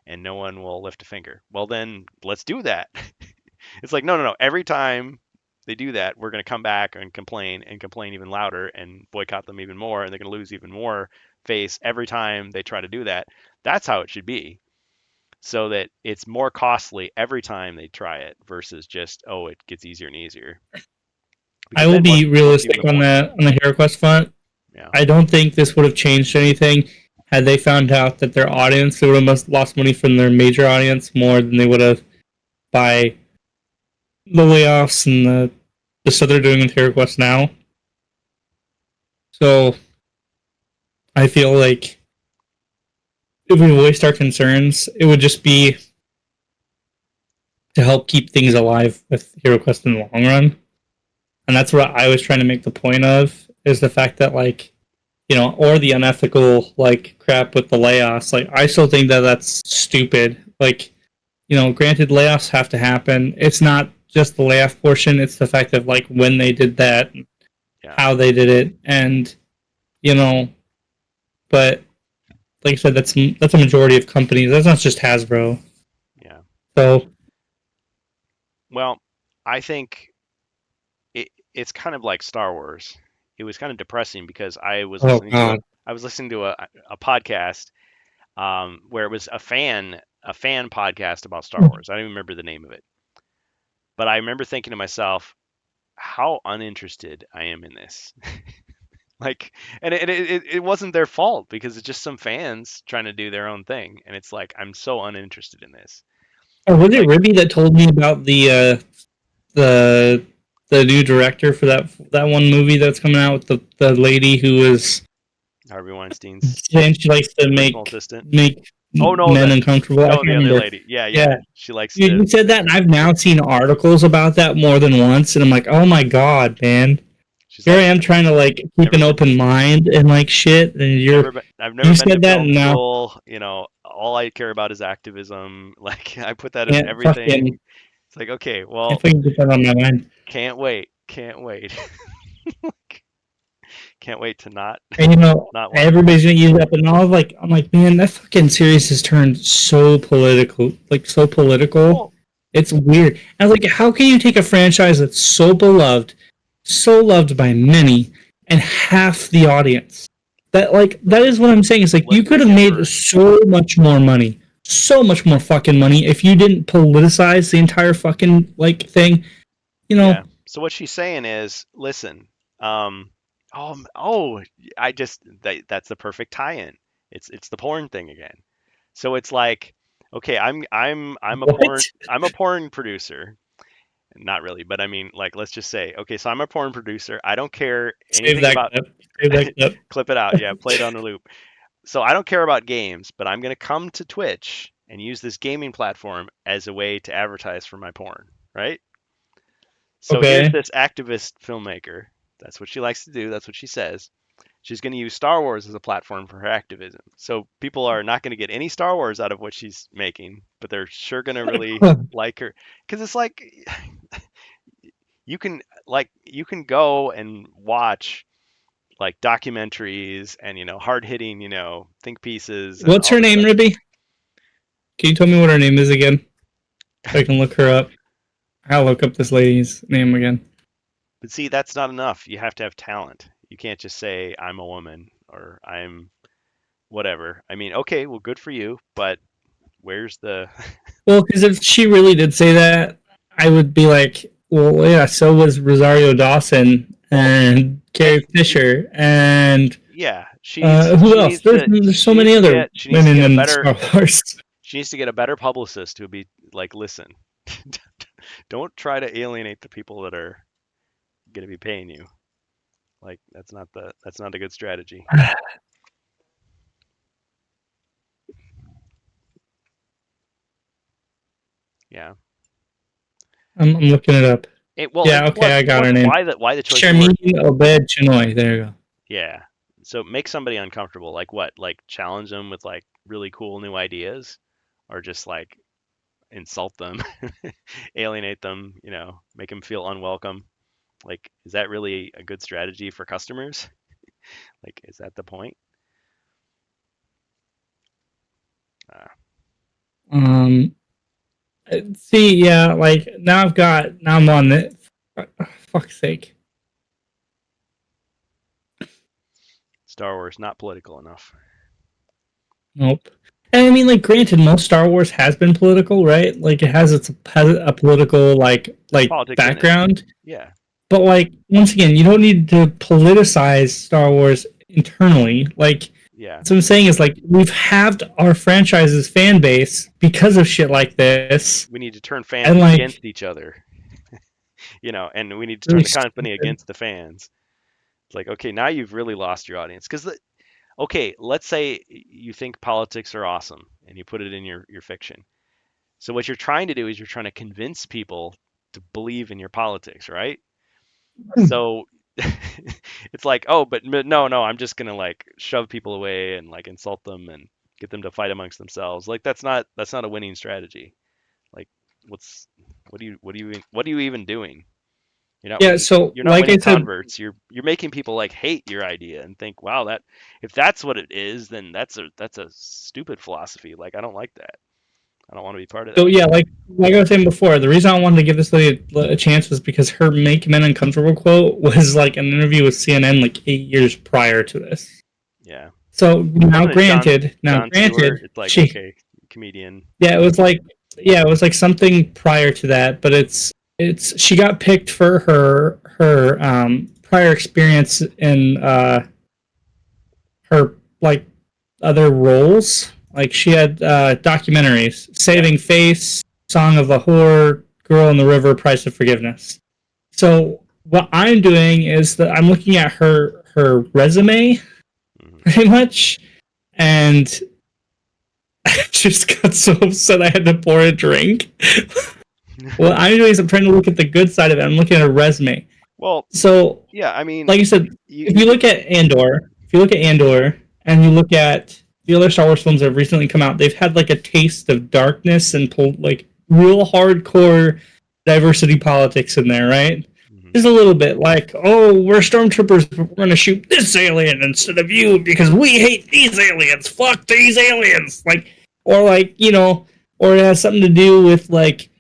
and no one will lift a finger. Well, then let's do that. It's like, no, no, no. Every time they do that, we're going to come back and complain even louder and boycott them even more, and they're going to lose even more face every time they try to do that. That's how it should be, so that it's more costly every time they try it versus just, oh, it gets easier and easier. I Because will then be what's even realistic the point? on the HeroQuest front. Yeah, I don't think this would have changed anything had they found out that their audience, they would have lost money from their major audience more than they would have by the layoffs and the stuff they're doing with HeroQuest now. So I feel like if we voiced our concerns, it would just be to help keep things alive with HeroQuest in the long run. And that's what I was trying to make the point of, is the fact that, like, or the unethical like crap with the layoffs. Like, I still think that that's stupid. Like, granted, layoffs have to happen. It's not just the layoff portion; it's the fact of like when they did that, yeah, how they did it, and you know. But like I said, that's a majority of companies. That's not just Hasbro. yeah. So, Well, I think it's kind of like Star Wars. It was kind of depressing because oh god, I was listening to a podcast, where it was a fan podcast about Star Wars. I don't even remember the name of it, but I remember thinking to myself how uninterested I am in this. Like, and it wasn't their fault, because it's just some fans trying to do their own thing, and it's like I'm so uninterested in this. oh, was it Like Ribby that told me about the the new director for that one movie that's coming out with the lady who is Harvey Weinstein's saying she likes to personal assistant. make Oh no, men uncomfortable. I no, can't the other remember. lady. Yeah, yeah. Yeah, She likes you to. said that, and I've now seen articles about that more than once, and I'm like, oh my god, man. She's Here I like, am trying to like keep never an been open mind and like shit, and I've never you been to said that, film and now school. All I care about is activism. Like I put that in can't fucking everything. It's like, okay, can't well, fucking get that on my mind. can't wait, can't wait, can't wait to not And not want to be everybody's there. gonna use that, but now like I'm like, man, that fucking series has turned so political, like so political. Well, It's weird. And I was like, how can you take a franchise that's so beloved, so loved by many, and half the audience? That is what I'm saying. It's like you let's could have made remember. so much more money, so much more fucking money if you didn't politicize the entire fucking like thing. You Yeah. know, So what she's saying is, listen, um, oh, I just that's the perfect tie-in. It's the porn thing again. So it's like, okay, what? I'm a porn producer. Not really, but I mean, like, let's just say, okay, so I'm a porn producer. I don't care Save anything that about, clip. Save that clip. clip it out. Yeah, play it on the loop. So I don't care about games, but I'm going to come to Twitch and use this gaming platform as a way to advertise for my porn, right? So here's Okay. this activist filmmaker. That's what she likes to do. That's what she says. She's going to use Star Wars as a platform for her activism. So people are not going to get any Star Wars out of what she's making, but they're sure going to really like her, because it's like you can go and watch like documentaries and hard hitting think pieces and What's all her this name, stuff. Ribby? Can you tell me what her name is again? So I can look her up. I'll look up this lady's name again. But see, that's not enough. You have to have talent. You can't just say I'm a woman or I'm whatever. I mean, okay, well, good for you, but where's the Well, because if she really did say that, I would be like, well, yeah, so was Rosario Dawson well, and and Carrie Fisher and yeah, who else? There's so many other she needs to women get a in better Star Wars. publicist who would be like, listen, don't try to alienate the people that are going to be paying you. Like that's not a good strategy. Yeah. I'm looking it up. Well, Yeah, and okay, I got plus her name. why the choice of word? Sharmini Obed Chinoy. There you go. Yeah. So make somebody uncomfortable. Like what? Like challenge them with like really cool new ideas, or just like insult them, alienate them. Make them feel unwelcome. Like, is that really a good strategy for customers? Like, is that the point? Uh, Um, see, yeah, like now I'm on it. Fuck's sake. Star Wars not political enough. Nope. And I mean, like, granted, most Star Wars has been political, right? Like, it has a political like Politics in it. background. Yeah. But like, once again, you don't need to politicize Star Wars internally. Like, Yeah. that's what I'm saying is like we've halved our franchise's fan base because of shit like this, We need to turn fans and like, against each other, and we need to turn really the company stupid. against the fans. It's like, okay, now you've really lost your audience. Because, okay, let's say you think politics are awesome and you put it in your fiction. So what you're trying to do is you're trying to convince people to believe in your politics, right? So it's like, oh, but no, no, I'm just gonna like shove people away and like insult them and get them to fight amongst themselves. Like that's not a winning strategy. Like what's what are you even doing? You're not Yeah. winning So, you're not like I winning said, converts. You're making people like hate your idea and think, wow, that if that's what it is, then that's a stupid philosophy. Like I don't like that. I don't want to be part of so that. yeah, like I was saying before, the reason I wanted to give this lady a chance was because her "Make Men Uncomfortable" quote was like an interview with CNN like 8 years prior to this. Yeah. So Wasn't it John Stewart? It's like, she okay, comedian. yeah, it was like something prior to that, but it's she got picked for her prior experience in her like other roles. Like she had documentaries, Yeah. Saving Face, Song of the Whore, Girl in the River, Price of Forgiveness. So what I'm doing is that I'm looking at her resume Hmm. pretty much, and I just got so upset I had to pour a drink. What I'm doing is I'm trying to look at the good side of it. I'm looking at a resume. Well, So, yeah, I mean, like you said, you you could If you look at Andor, and you look at the other Star Wars films that have recently come out, they've had like a taste of darkness and like real hardcore diversity politics in there, right? mhm. Just a little bit like, oh, we're stormtroopers, but we're going to shoot this alien instead of you because we hate these aliens. Fuck these aliens. Like, or like, or it has something to do with like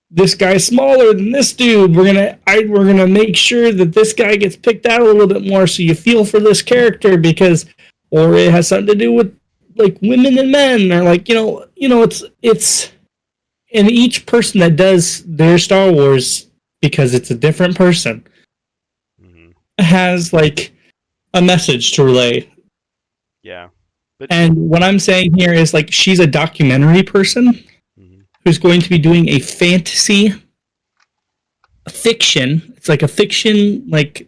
this guy's smaller than this dude. We're gonna make sure that this guy gets picked out a little bit more, so you feel for this character because, or it has something to do with like women and men, or like it's in each person that does their Star Wars because it's a different person Mhm. has like a message to relay. Yeah, but And what I'm saying here is like she's a documentary person mhm. who's going to be doing a fantasy fiction. It's like a fiction, like,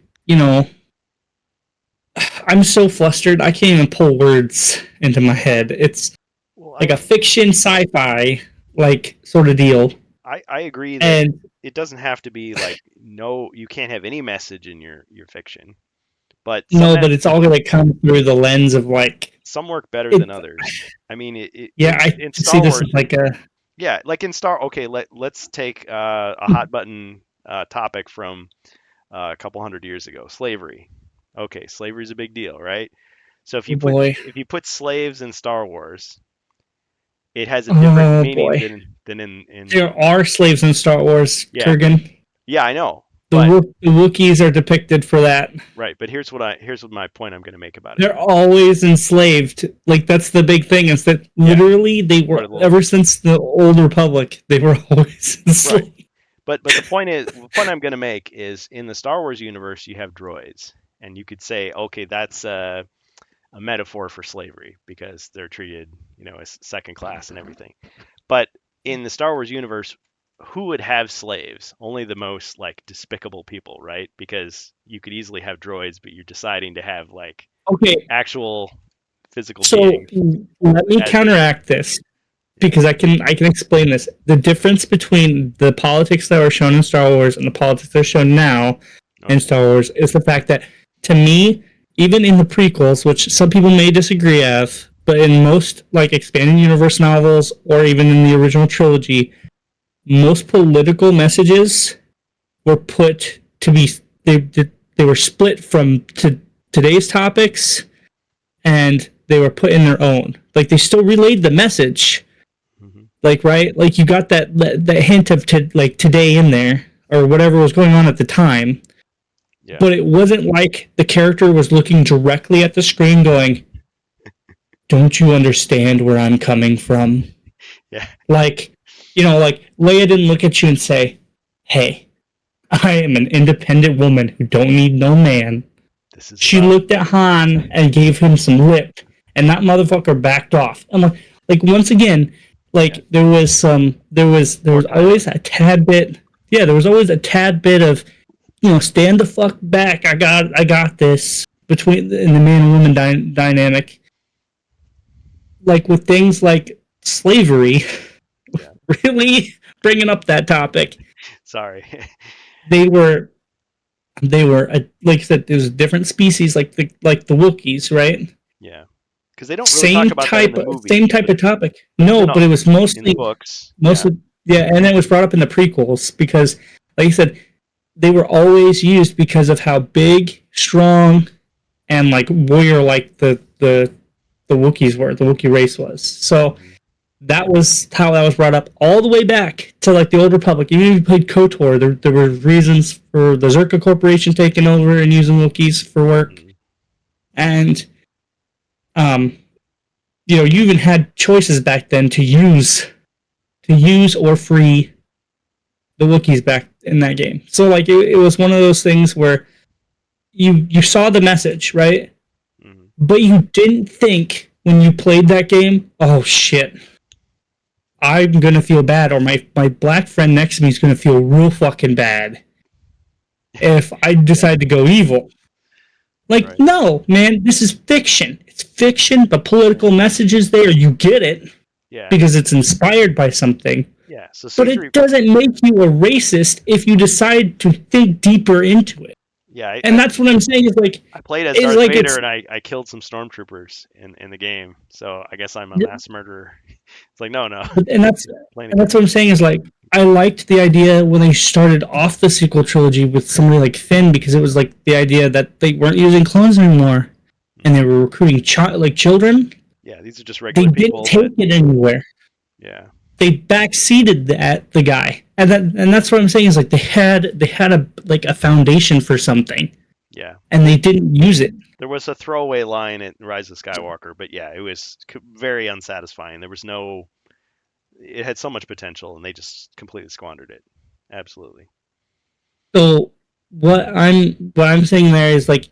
I'm so flustered. I can't even pull words into my head. It's Well, like a fiction sci fi, like, sort of deal. I agree that And it doesn't have to be like no, you can't have any message in your fiction, but no, but it's all going to come through the lens of like, some work better it, than others. I mean, yeah, I in see Star this as Wars, like a, yeah, like in Star. Okay, let's take a hot button topic from a couple hundred years ago, slavery. Okay, slavery is a big deal, right? So oh boy, if you put slaves in Star Wars, it has a different oh meaning boy. than in There are slaves in Star Wars, yeah, Kurgan. yeah, I know. But The Wookiees are depicted for that. right, but here's what my point I'm going to make about it. They're always enslaved. Like that's the big thing is that Yeah, literally they for were the ever since the old republic they were always right. enslaved. But the point I'm going to make is in the Star Wars universe you have droids, and you could say, okay, that's a metaphor for slavery because they're treated, as second class and everything. But in the Star Wars universe, who would have slaves? Only the most like despicable people, right? Because you could easily have droids, but you're deciding to have like Okay, actual physical so beings let me as your counteract this. because I can explain this. The difference between the politics that were shown in Star Wars and the politics that are shown now in Okay. Star Wars is the fact that, to me, even in the prequels, which some people may disagree of, but in most like expanded universe novels or even in the original trilogy, most political messages were put to be they were split from today's topics, and they were put in their own. Like they still relayed the message, Hmm. like right, like you got that hint of like today in there or whatever was going on at the time, Yeah. but it wasn't like the character was looking directly at the screen going, "Don't you understand where I'm coming from?" Yeah. Like, like Leia didn't look at you and say, "Hey, I am an independent woman who don't need no man." This is She about looked at Han and gave him some lip, and that motherfucker backed off. I'm like once again, yeah, like there was foretelling. always a tad bit. Yeah, there was always a tad bit of, stand the fuck back. I got this between in the man and woman dynamic. Like with things like slavery, Yeah. really bringing up that topic. Sorry. They were they were like I said, there's a different species like the Wookiees, right? Yeah. Because they don't really talk same about that in type the movies, same type of topic. but it's No, in but it was in the mostly books. Yeah. mostly yeah, and it was brought up in the prequels because, like I said, they were always used because of how big, strong, and like warrior like the Wookiees were, the Wookiee race was. So Hmm. that was how that was brought up all the way back to like the Old Republic. Even if you played KOTOR, there were reasons for the Zerka Corporation taking over and using Wookiees for work, Hmm. and um, you even had choices back then to use or free the Wookiees back in that game. So like it was one of those things where you saw the message, right? Hmm. But you didn't think when you played that game, oh shit, I'm gonna feel bad, or my black friend next to me is gonna feel real fucking bad if I Yeah. decide to go evil. Like, Right. no, man, this is fiction. It's fiction. The Yeah. political message is there. You get it Yeah. because it's inspired by something. Yeah. So But C3. it doesn't make you a racist if you decide to think deeper into it. Yeah. And that's what I'm saying I played as is Darth like Vader it's and I killed some stormtroopers in the game. So I guess I'm a mass murderer. It's like, no, no. and that's Playing a and that's what I'm character. saying is like I liked the idea when they started off the sequel trilogy with somebody like Finn, because it was like the idea that they weren't using clones anymore and they Hmm. were recruiting children. Yeah. These are just They regular didn't people that, take it anywhere. yeah. They backseated the guy, and that's what I'm saying is like they had a foundation for something, Yeah. and they didn't use it. There was a throwaway line in Rise of Skywalker, but yeah, it was very unsatisfying. There was no. It had so much potential, and they just completely squandered it. Absolutely. So what I'm saying there is like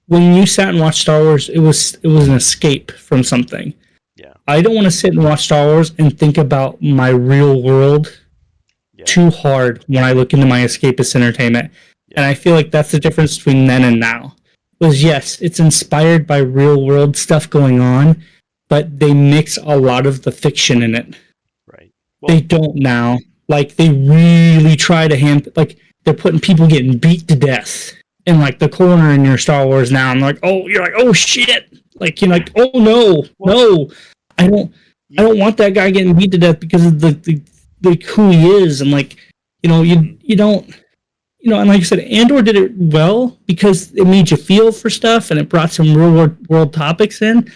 when you sat and watched Star Wars, it was an escape from something. Yeah. I don't want to sit and watch Star Wars and think about my real world Yeah. too hard when I look into my escapist entertainment. And Yeah. I feel like that's the difference between then and now. Was yes, it's inspired by real world stuff going on, but they mix a lot of the fiction in it. Right. They Well. don't now. Like they really try to like they're putting people getting beat to death in like the corner in your Star Wars now. I'm like, oh, you're like, oh shit. Like you're Yeah. like, oh no, Well. no. I don't I You. don't want that guy getting beat to death because of the who he is, and like, you Mhm. you don't and like I said, Andor did it well because it made you feel for stuff and it brought some real world topics in.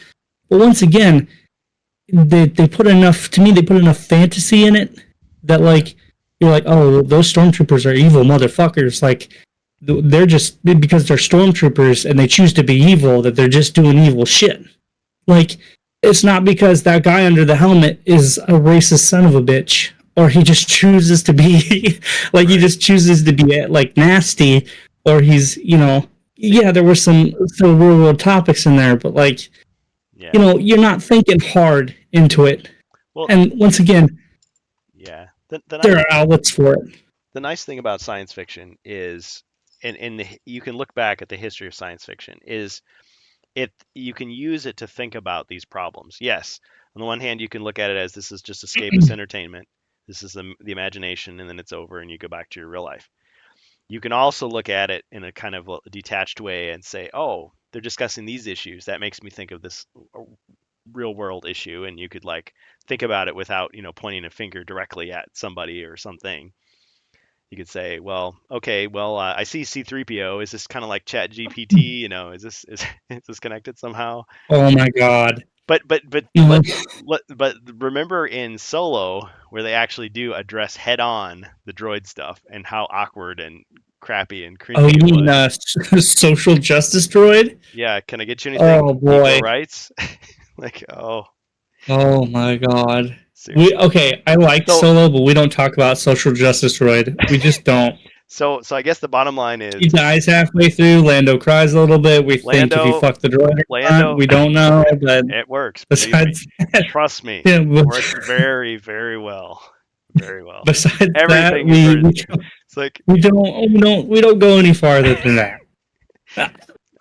But once again, they put enough, to me, they put enough fantasy in it that Yeah. like you're like, oh, those stormtroopers are evil motherfuckers. Like they're just, because they're stormtroopers and they choose to be evil, that they're just doing evil shit. Like it's not because that guy under the helmet is a racist son of a bitch, or he just chooses to be like he Right. just chooses to be like nasty, or he's See. yeah, there were some real world topics in there, but like Yeah. you're not thinking hard into it. Well. And once again, Yeah. The there nice are outlets for it. the nice thing about science fiction is, and you can look back at the history of science fiction, is you can use it to think about these problems. Yes, On the one hand, you can look at it as this is just escapist entertainment. This is the imagination, and then it's over, and you go back to your real life. You can also look at it in a kind of a detached way and say, oh, they're discussing these issues. That makes me think of this real world issue, and you could like think about it without pointing a finger directly at somebody or something. You could say, well, okay, well, I see C3PO. Is this kind of like Chat GPT? Is this connected somehow? Oh my god. But No. but remember in Solo where they actually do address head on the droid stuff and how awkward and crappy and Oh, cringy you it mean was. social justice droid? Yeah, can I get you anything? Oh Equal boy. rights? Like, oh, Oh my god. We seriously. okay, I liked So Solo, but we don't talk about social justice droid. We just don't. so I guess the bottom line He is dies halfway through, Lando cries a little bit. We think if he Lando fucked the droid or not, Lando we don't know, but it works, believe me. besides that, Trust me. yeah, Works very, very well. Very well. besides that, Everything you've heard. It's like, we don't go any farther than that.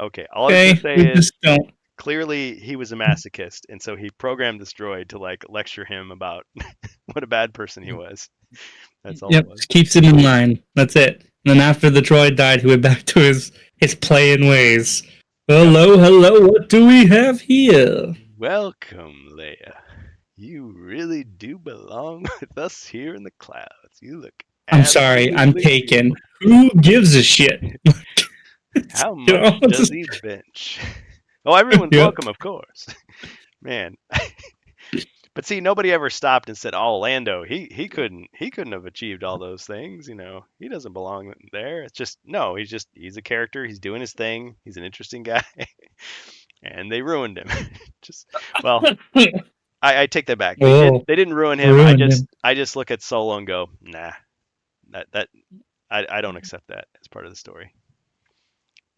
okay, all I was gonna Okay, say we is just don't. clearly he was a masochist, and so he programmed this droid to like lecture him about what a bad person he was. That's all it Yep, was. keeps him in line. That's it. And then after the droid died, he went back to his playing ways. Yep. Hello, hello. What do we have here? Welcome, Leia. You really do belong with us here in the clouds. You look I'm sorry, I'm absolutely taken. beautiful. Who gives a shit? How You know, much it's does just- he bench? Oh, everyone's yep. welcome, of course. Man, but see, nobody ever stopped and said, "Oh, Lando, he couldn't have achieved all those things. He doesn't belong there." It's just no, he's a character. He's doing his thing. He's an interesting guy, and they ruined him. Just well, I take that back. They did Oh, they didn't ruin him. I ruined just him. I just look at Solo and go, nah, that I don't accept that as part of the story.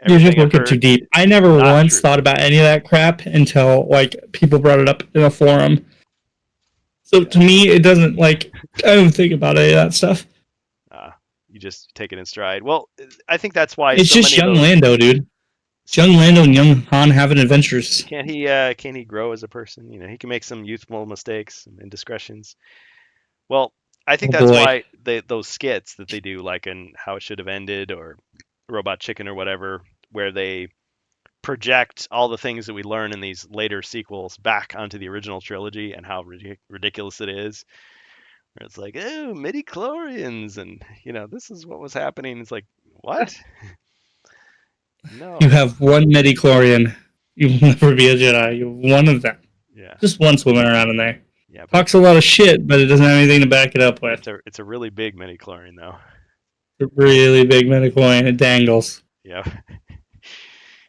You're just Everything I've looking too heard, deep. I never not once true. thought about any of that crap until like people brought it up in a forum. So to Yeah, me, it doesn't like I don't think about any of that stuff. uh, you just take it in stride. Well, I think that's why It's so just many of young those. Lando, dude. It's young Lando and young Han having adventures. Can he grow as a person? He can make some youthful mistakes, some indiscretions. Well, I think Oh that's boy. why those skits that they do, like in How It Should Have Ended or Robot Chicken or whatever, where they project all the things that we learn in these later sequels back onto the original trilogy and how ridiculous it is. Where it's like, oh, midi chlorians, and this is what was happening. It's like, what? You No. have one midichlorian. You will never be a Jedi. You have one of them. Yeah. Just one swimming around in there. Yeah, but Talks a lot of shit, but it doesn't have anything to back it up with. it's a really big midi chlorian though. It's a really big midichlorian. It dangles. Yeah.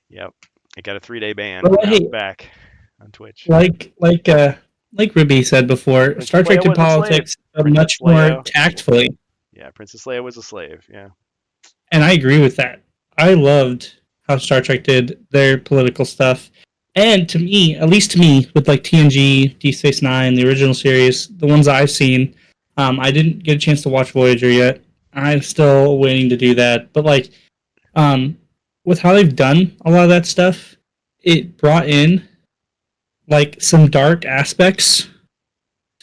Yep. It got a 3-day ban. But Now it's hey, back on Twitch. like Ruby said before, Princess Star Trek Leia did was a slave. politics Princess much more Leia. tactfully, Yeah, Princess Leia was a slave. Yeah. and I agree with that. I loved how Star Trek did their political stuff, and to me, at least to me, with like TNG, Deep Space Nine, the original series, the ones I've seen, I didn't get a chance to watch Voyager yet. I'm still waiting to do that, but like, um, with how they've done a lot of that stuff, it brought in like some dark aspects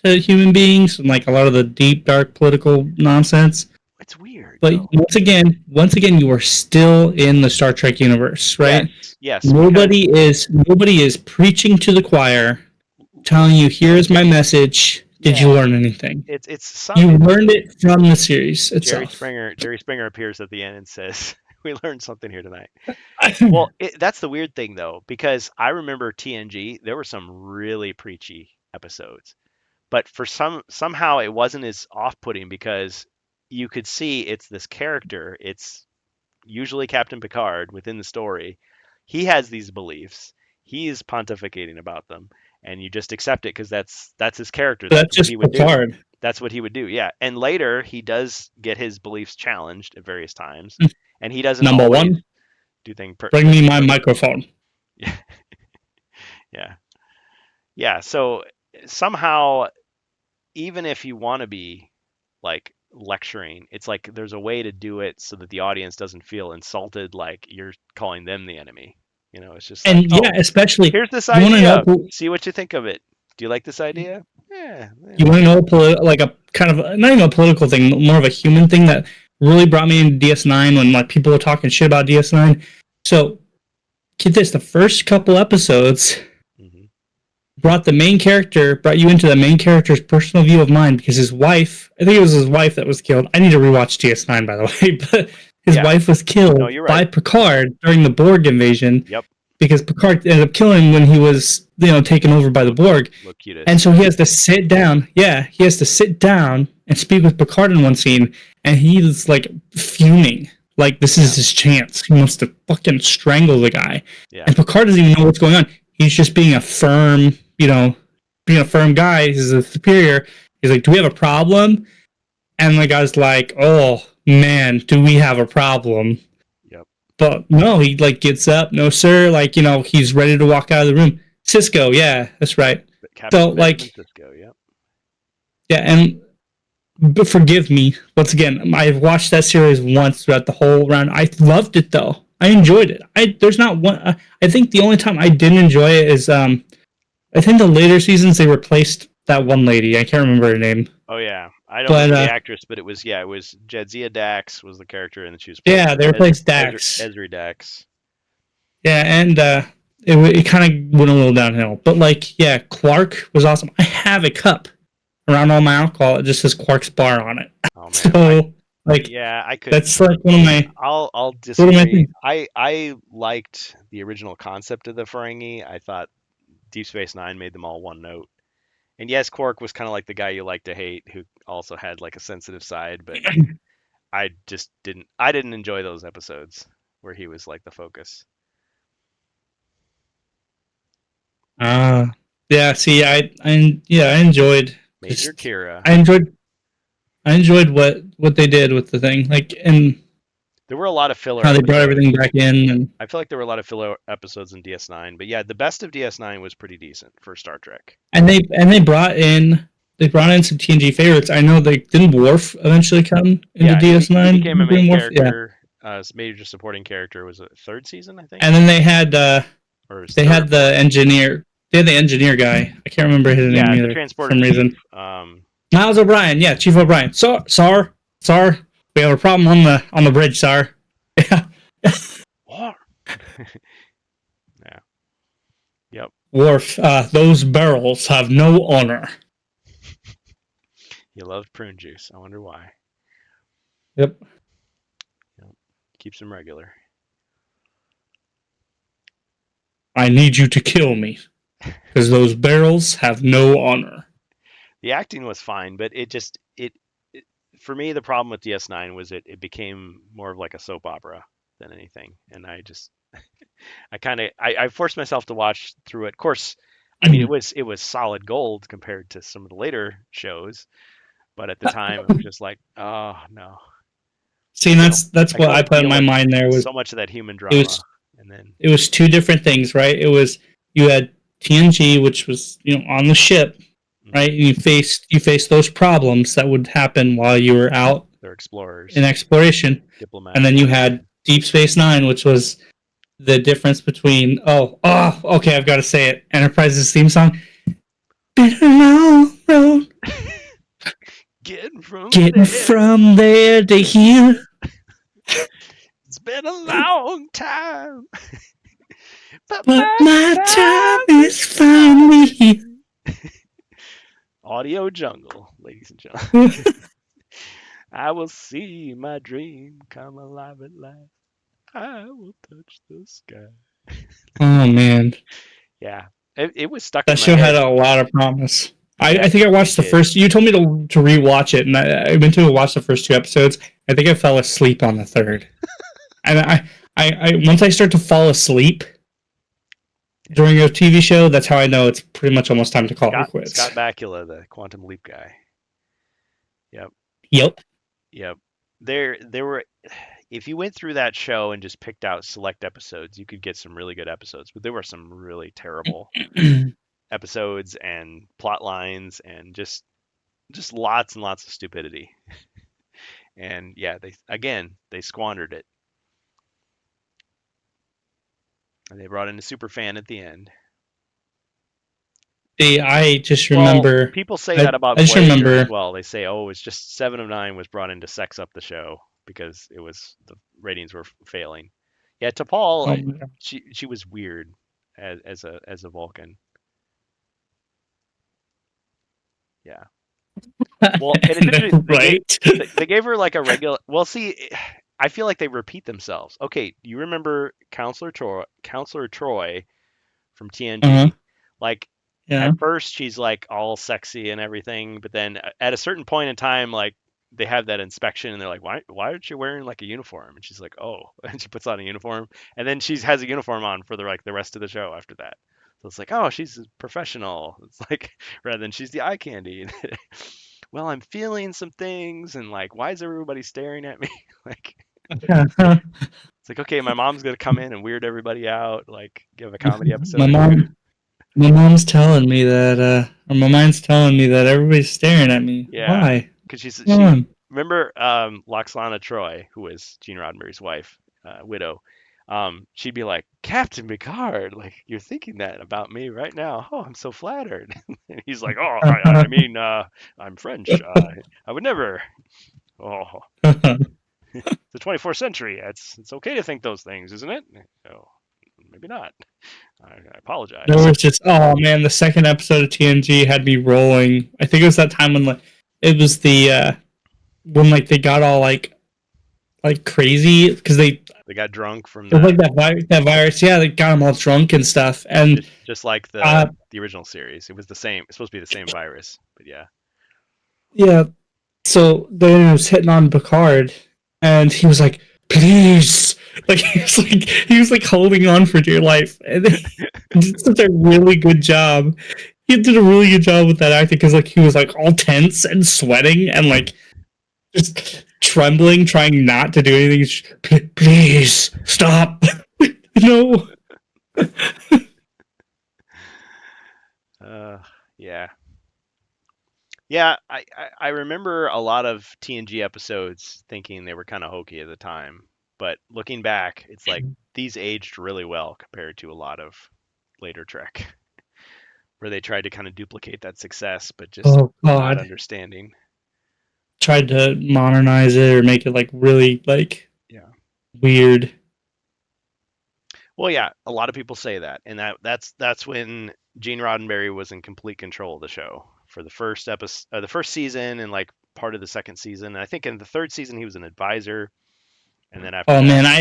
to human beings and like a lot of the deep dark political nonsense. It's weird But though. once again, you are still in the Star Trek universe, right? Yes. Yes. Because Nobody is preaching to the choir, telling you, "Here's my message. Did you yeah, learn anything?" it's some. You learned it from the series itself. Jerry Springer appears at the end and says, "We learned something here tonight." Well, that's the weird thing though, because I remember TNG. There were some really preachy episodes, but for somehow it wasn't as off-putting because you could see it's this character. It's usually Captain Picard within the story. He has these beliefs. He is pontificating about them, and you just accept it because that's his character. That's That's what he just would do. Picard. That's what he would do. Yeah. And later he does get his beliefs challenged at various times, and he doesn't Number always one, do bring me things my perfectly. microphone. Yeah. Yeah. Yeah. So somehow, even if you want to be like lecturing, it's like there's a way to do it so that the audience doesn't feel insulted, like you're calling them the enemy. It's just like, And yeah, oh, especially here's this you want to know idea. who See what you think of it. Do you like this idea? Yeah, You want to know like a kind of not even a political thing, more of a human thing that really brought me into DS9 when like people were talking shit about DS9. So get this: the first couple episodes hmm brought you into the main character's personal view of mind because his wife, I think it was his wife that was killed. I need to rewatch DS9 by the way, but his Yeah. wife was No, killed you're by right. Picard during the Borg invasion Yep. because Picard ended up killing him when he was taken over by the Borg. And Locutus. so he has to sit down. Yeah, he has to sit down and speak with Picard in one scene, and he's like fuming. Like this is Yeah. his chance. He wants to fucking strangle the guy, Yeah. and Picard doesn't even know what's going on. He's just being a firm, being a firm guy. He's a superior. He's like, "Do we have a problem?" And the guy's like, "Oh man, do we have a problem?" Yep. But no, he like gets up. No, sir. Like he's ready to walk out of the room. Cisco, yeah, that's right. But Captain So like, Benjamin Sisko. Yep. yeah, and but forgive me once again. I've watched that series once throughout the whole round. I loved it though. I enjoyed it. There's not one. I think the only time I didn't enjoy it is I think the later seasons they replaced that one lady. I can't remember her name, Oh yeah. I don't but remember the actress, but it was Jadzia Dax was the character, and she was played yeah, by they replaced Dax. Esri Dax. Yeah, and it kind of went a little downhill. But like, yeah, Quark was awesome. I have a cup around all my alcohol. It just says Quark's Bar on it. Oh man, So like, I couldn't. that's like I'll one of my disagree. things. I liked the original concept of the Ferengi. I thought Deep Space Nine made them all one note. And yes, Quark was kind of like the guy you like to hate, who also had like a sensitive side. But I just didn't. I didn't enjoy those episodes where he was like the focus. Uh yeah. See, I enjoyed Major just Kira. I enjoyed I enjoyed what they did with the thing, like and There were a lot of filler how they brought episodes. everything back in, and I feel like there were a lot of filler episodes in DS9, but yeah, the best of DS9 was pretty decent for Star Trek. they brought in some TNG favorites. I know they didn't Worf eventually come into Yeah, he DS9 became a main doing Worf, yeah. character, major supporting character. Was it third season, I think, And then or it was they third or had fourth? the engineer. They had the engineer guy. I can't remember his name Yeah, the either for transporter some chief. reason. Miles O'Brien, yeah, Chief O'Brien. So, sir, we have a problem on the bridge, sir. Yeah, War. Yeah. Yep. Worf. Those barrels have no honor. He loved prune juice. I wonder why. Yep. Yep. Keeps him regular. I need you to kill me because those barrels have no honor. The acting was fine, but it for me the problem with DS9 was it became more of like a soap opera than anything, and I forced myself to watch through it. Of course, I mean it was solid gold compared to some of the later shows, but at the time it was just like, oh no, See, I and can o- that's I can what I only put in deal my with mind. There was so much of that human it drama, was and then it was two different things, right? It was you had TNG, which was on the ship, right? mhm, And you faced those problems that would happen while you were out they're in explorers, exploration, and then diplomats. you had Deep Space Nine, which was the difference between okay, I've got to say it, Enterprise's theme song. Been a long road Getting from getting there, from there to here, it's been a long time, but but my my time time is is finally here. finally Audio jungle, ladies and gentlemen. I will see my dream come alive at last. I will touch the sky. Oh man, Yeah, it was stuck that in my show had head. a lot of promise. I Yeah, think I it watched the did. first. You told me to rewatch it, and I went to watch the first two episodes. I think I fell asleep on the third. And once I start to fall asleep Yeah. during a TV show, that's how I know it's pretty much almost time to call it quits. Scott Bakula, the quantum leap guy. Yep, Yep. yep. There were if you went through that show and just picked out select episodes, you could get some really good episodes, but there were some really terrible episodes and plot lines and just lots and lots of stupidity. And yeah, they squandered it. And they brought in a super fan at the end. See, I just Well, remember. people say I that about I just Voyager as remember. well. They say, oh, it's just Seven of Nine was brought in to sex up the show because it was the ratings were failing. Yeah, T'Pol, Oh my she was weird as a Vulcan. Yeah. Well, and it's interesting. god! Right? They gave her like a regular. Well, see, I feel like they repeat themselves. Okay, you remember Counselor Troy from Uh huh. TNG? Like Yeah. at first she's like all sexy and everything, but then at a certain point in time, like they have that inspection and they're like, why aren't you wearing like a uniform? And she's like, oh, and she puts on a uniform, and then she has a uniform on for the rest of the show after that. So it's like, oh, she's a professional. It's like rather than she's the eye candy. Well, I'm feeling some things, and like, why is everybody staring at me? Like, it's like, okay, my mom's gonna come in and weird everybody out, like, give a comedy my episode or two. mom. My mom's telling me that. Or my mind's telling me that everybody's staring at me. Yeah, Why? because Come on. remember Loxlana Troy, who was Gene Roddenberry's wife, widow. She'd be like, Captain Picard, like you're thinking that about me right now. Oh, I'm so flattered. And he's like, oh, I mean, I'm French. I would never. Oh, it's the 24th century. It's okay to think those things, isn't it? Oh, maybe not. I There apologize. was just, oh man, the second episode of TNG had me rolling. I think it was that time when like it was the when like they got all like crazy because they They got drunk from it was like the that virus. Yeah, they got them all drunk and stuff. And just like uh, the original series. It was the same. It's supposed to be the same virus, but yeah. yeah, so they was hitting on Picard, and he was like, "Please," like he was like holding on for dear life, and he did such a really good job. He did a really good job with that acting because like he was like all tense and sweating and like just trembling, trying not to do anything. Please stop. No. Uh, yeah. Yeah, I remember a lot of TNG episodes thinking they were kind of hokey at the time, but looking back, it's like these aged really well compared to a lot of later Trek, where they tried to kind of duplicate that success, but just Oh not God. understanding. Tried to modernize it or make it like really like Yeah. weird. Well, yeah, a lot of people say that, and that's when Gene Roddenberry was in complete control of the show for the first episode, the first season, and like part of the second season. And I think in the third season he was an advisor, and then after Oh that, man, I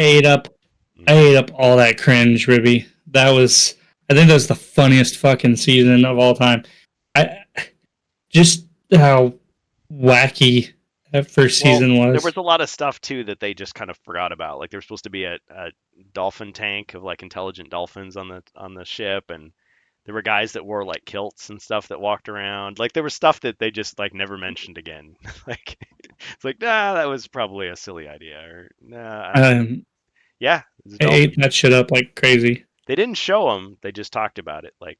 mhm. ate up all that cringe, Ruby. That was I think that was the funniest fucking season of all time. I just how wacky that first Well, season there was. was a lot of stuff too that they just kind of forgot about. Like there was supposed to be a dolphin tank of like intelligent dolphins on the ship, and there were guys that wore like kilts and stuff that walked around. Like there was stuff that they just like never mentioned again. Like it's like nah, that was probably a silly idea, or nah, I don't know. Um, Yeah, it was a I ate dolphin. that shit up like crazy. They didn't show them; they just talked about it. Like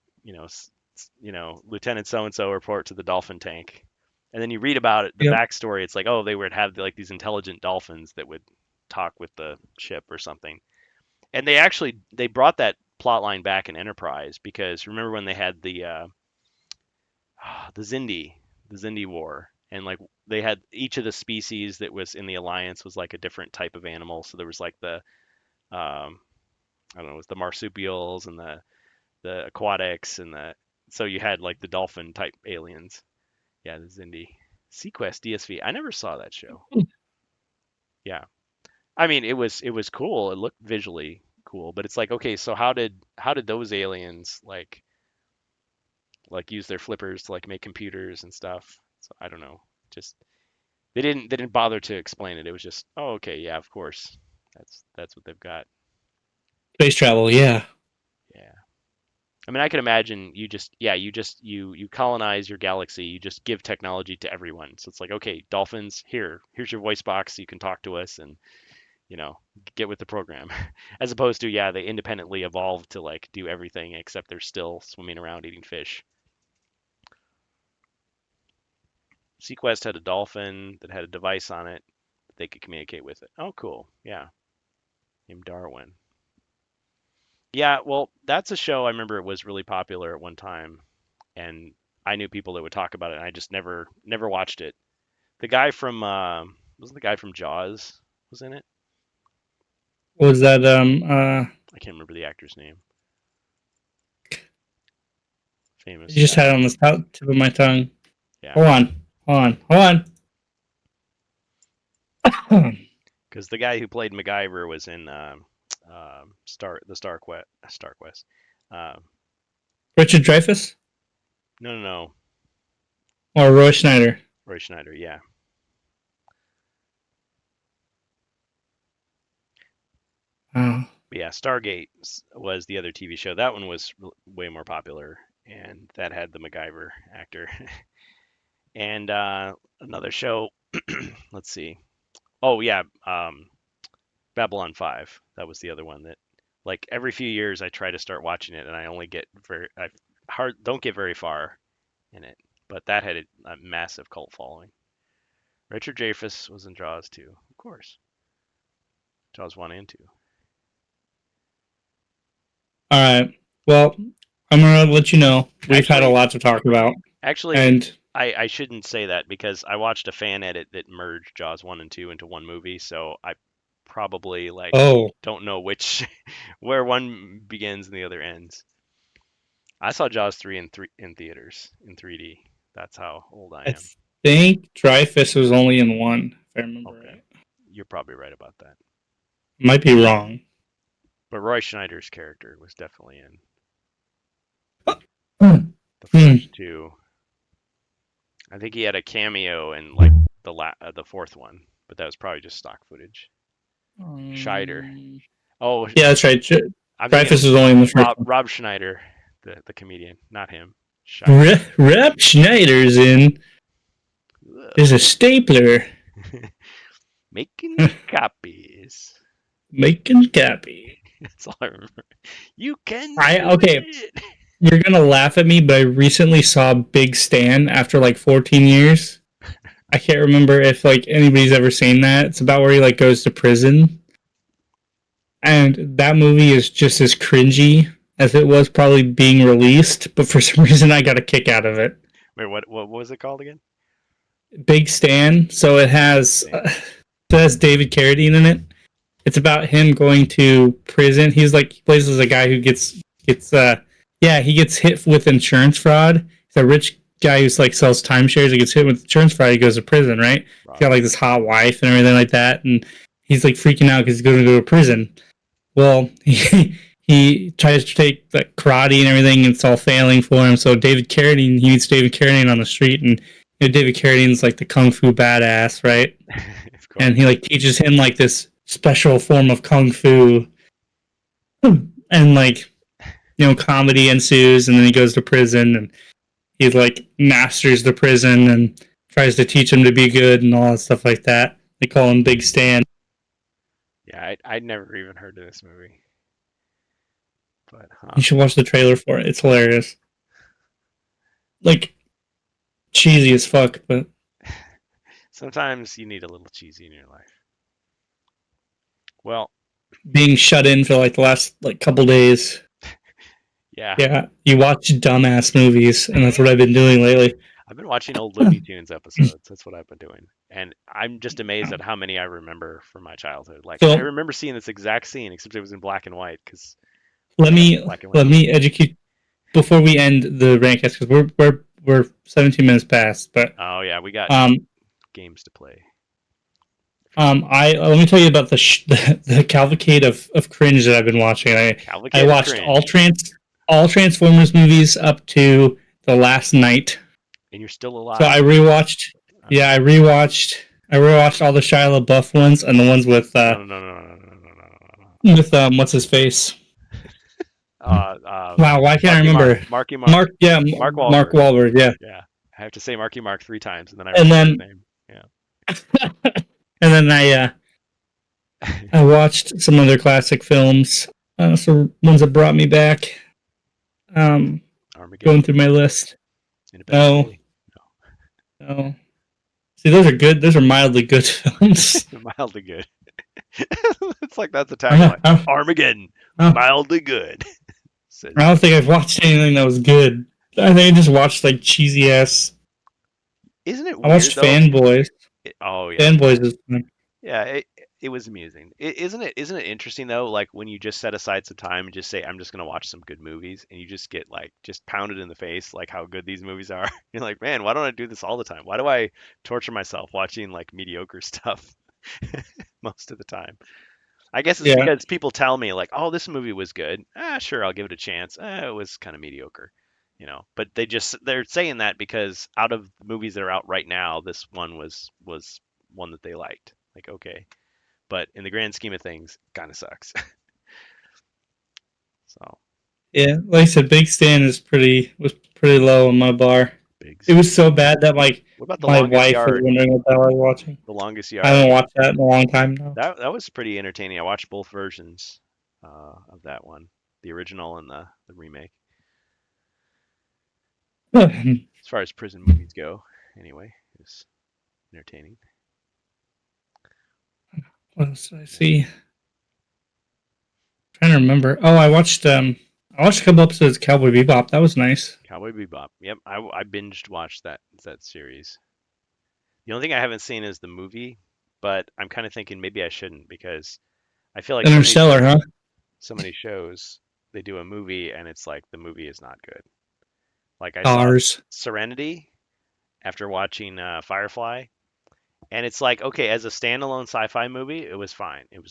Lieutenant so and so report to the dolphin tank, and then you read about it, the Yep. backstory. It's like, oh, they would have like these intelligent dolphins that would talk with the ship or something. And they brought that plot line back in Enterprise because remember when they had the Zindi War, and like they had each of the species that was in the Alliance was like a different type of animal. So there was like the I don't know, it was the marsupials and the aquatics and the so you had like the dolphin type aliens. Yeah, the Zindi. Sequest DSV. I never saw that show. Yeah. I mean, it was cool. It looked visually cool, but it's like, okay, so how did those aliens like use their flippers to like make computers and stuff? So I don't know. Just they didn't bother to explain it. It was just, oh, okay, yeah, of course. That's what they've got. Space travel, yeah. Yeah. I mean, I can imagine you just, yeah, you colonize your galaxy. You just give technology to everyone. So it's like, okay, dolphins, here's your voice box. You can talk to us and you know get with the program. As opposed to, yeah, they independently evolved to like do everything except they're still swimming around eating fish. Sequest had a dolphin that had a device on it that they could communicate with it. Oh, cool. Yeah, named Darwin. Yeah, well, that's a show I remember it was really popular at one time. and I knew people that would talk about it, and I just never watched it. The guy from wasn't the guy from Jaws was in it? Was that I can't remember the actor's name. I Famous just had it guy. on the tip of my tongue. Yeah, Hold on. because the guy who played MacGyver was in Star Quest. Um, Richard Dreyfuss no, no, no, or Roy Schneider? Roy Schneider. Yeah, Oh. but yeah, Stargate was the other TV show. That one was way more popular, and that had the MacGyver actor. And another show. Let's see. Oh yeah, Babylon 5. That was the other one that, like, every few years I try to start watching it, and I only get I don't get very far in it. But that had a massive cult following. Richard Dreyfuss was in Jaws too, of course. Jaws 1 and 2. All right. Well, I'm gonna let you know we've had a Actually, lot to talk about, actually, and I shouldn't say that because I watched a fan edit that merged Jaws 1 and 2 into one movie, so I probably like oh, don't know which where one begins and the other ends. I saw Jaws 3 in theaters in 3D. That's how old I I am. think Dreyfuss was only in one, if I remember Okay. right. You're probably right about that. Might be wrong. But Roy Schneider's character was definitely in Hmm. the first two. I think he had a cameo in like the fourth one, but that was probably just stock footage. Scheider. Um, Oh, yeah, that's right. I'm thinking Dreyfuss of was only in the first one. Rob Schneider, the comedian, not him. Scheider. Rep Schneider's in. There's a stapler Making copies. making copy. That's all I remember. You can I do okay. it. You're gonna laugh at me, but I recently saw Big Stan after like 14 years. I can't remember if like anybody's ever seen that. It's about where he like goes to prison, and that movie is just as cringy as it was probably being released. But for some reason, I got a kick out of it. Wait, what was it called again? Big Stan. So it has David Carradine in it. It's about him going to prison. He plays as a guy who he gets hit with insurance fraud. He's a rich guy who's like sells timeshares. He gets hit with insurance fraud. He goes to prison, right? He's got Rob. like this hot wife and everything like that, and he's like freaking out because he's going to go to prison. Well, he tries to take like karate and everything, and it's all failing for him. So he meets David Carradine on the street, and David Carradine's like the kung fu badass, right? Of And course. he like teaches him like this special form of kung fu, and like comedy ensues, and then he goes to prison, and he like masters the prison and tries to teach him to be good and all that stuff like that. They call him Big Stan. Yeah, I'd never even heard of this movie. But You should watch the trailer for it. It's hilarious. Like cheesy as fuck, but sometimes you need a little cheesy in your life. Well, being shut in for like the last like couple days. yeah, Yeah, you watch dumbass movies, and that's what I've been doing lately. I've been watching old Looney Tunes episodes. That's what I've been doing. And I'm just amazed at how many I remember from my childhood. Like, I So remember seeing this exact scene, except it was in black and white because let I had me black and white let me TV. educate before we end the rantcast because we're 17 minutes past. But Oh, yeah, we got um games to play if you want. I let me tell you about the cavalcade of cringe that I've been watching. I Cavalcade of watched Cringe. all Transformers movies up to the last night. And you're still So alive. I rewatched. Yeah, Okay. I rewatched all the Shia LaBeouf ones and the ones No, no, no, no, no, no, no, no, no. with what's his face. Uh, uh, Wow, why can't I Marky Mark. remember? Marky Mark. Mark, yeah, Mark Mark Wahlberg. Wahlberg, yeah. Yeah. I have to say Marky Mark 3 times and then I And remember his then name. Yeah. and then I watched some other classic films. So ones that brought me back. Going Armageddon. through my list. Independence No, Day. no. See, those are good. Those are mildly good films. Mildly good. It's like that's a tagline. Armageddon. I Mildly good. Says don't think I've watched anything that was good. I think I just watched like cheesy ass. Isn't it I watched weird though? Fanboys. Oh yeah, Fanboys is fun. yeah. It was amusing. Isn't it interesting though? Like when you just set aside some time and just say, I'm just gonna watch some good movies, and you just get like just pounded in the face like how good these movies are. You're like, man, why don't I do this all the time? Why do I torture myself watching like mediocre stuff most of the time? I guess it's Yeah, because people tell me like, "Oh, this movie was good. Ah, sure, I'll give it a chance. It was kind of mediocre." But they're saying that because out of the movies that are out right now, this one was one that they liked. Like, okay, but in the grand scheme of things, kind of sucks. So, yeah. Like I said, Big Stan is pretty was pretty low on my bar. big It was Stan. so bad that like What about The my Longest wife was Yard? wondering what the hell I was watching. The Longest I Yard. haven't watched that in a long time now. That was pretty entertaining. I watched both versions of that one, the original and the remake, as far as prison movies go. Anyway, it was entertaining. What else did I see? Trying to remember. Oh, I watched a couple episodes of Cowboy Bebop. That was nice. Cowboy Bebop. Yep, I binged watched that series. The only thing I haven't seen is the movie, but I'm kind of thinking maybe I shouldn't because I feel like Interstellar, huh? so many shows they do a movie and it's like the movie is not good. Like I saw Stars. Serenity after watching Firefly, and it's like okay, as a standalone sci-fi movie, it was fine. It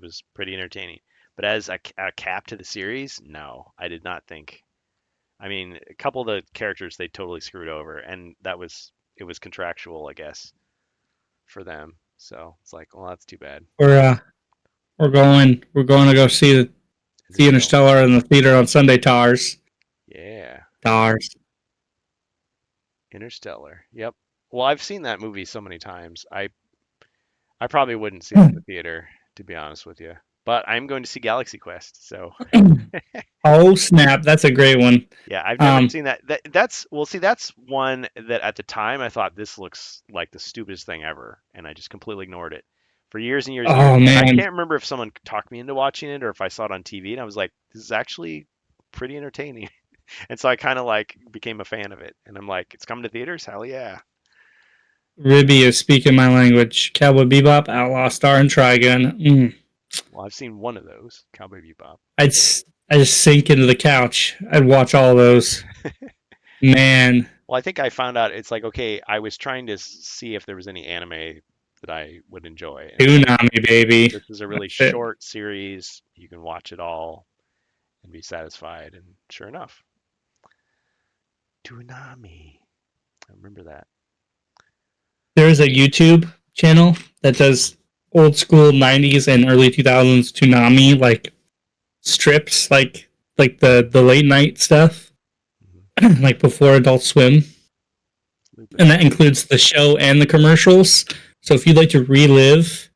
was pretty entertaining. But as a cap to the series, no, I did not think. I mean, a couple of the characters they totally screwed over, and it was contractual, I guess, for them. So it's like, well, that's too bad. We're uh we're going to go see Interstellar. Interstellar in the theater on Sunday. Tars. Yeah, Tars. Interstellar. Yep. Well, I've seen that movie so many times. I probably wouldn't see it in the theater, to be honest with you. But I'm going to see Galaxy Quest, so Oh snap! That's a great one. yeah, I've never Um. seen that. That's well, see, that's one that at the time I thought this looks like the stupidest thing ever, and I just completely ignored it for years and years and years. Oh And I man, can't remember if someone talked me into watching it or if I saw it on TV, and I was like, this is actually pretty entertaining. And so I kind of like became a fan of it, and I'm like, it's coming to theaters, hell yeah. Ribby is speaking my language. Cowboy Bebop, Outlaw Star, and Trigun. Well, I've seen one of those, Cowboy Bebop. I'd I just sink into the couch. I'd watch all those. Man, Well, I think I found out it's like okay, I was trying to see if there was any anime that I would enjoy, and it's like Toonami baby. this is a really That's it. short series. You can watch it all and be satisfied. And sure enough, Toonami. I remember that. There's a YouTube channel that does old school '90s and early 2000s Toonami like strips, like the late night stuff, Hmm. like before Adult Swim, Lupin. and that includes the show and the commercials. So if you'd like to relive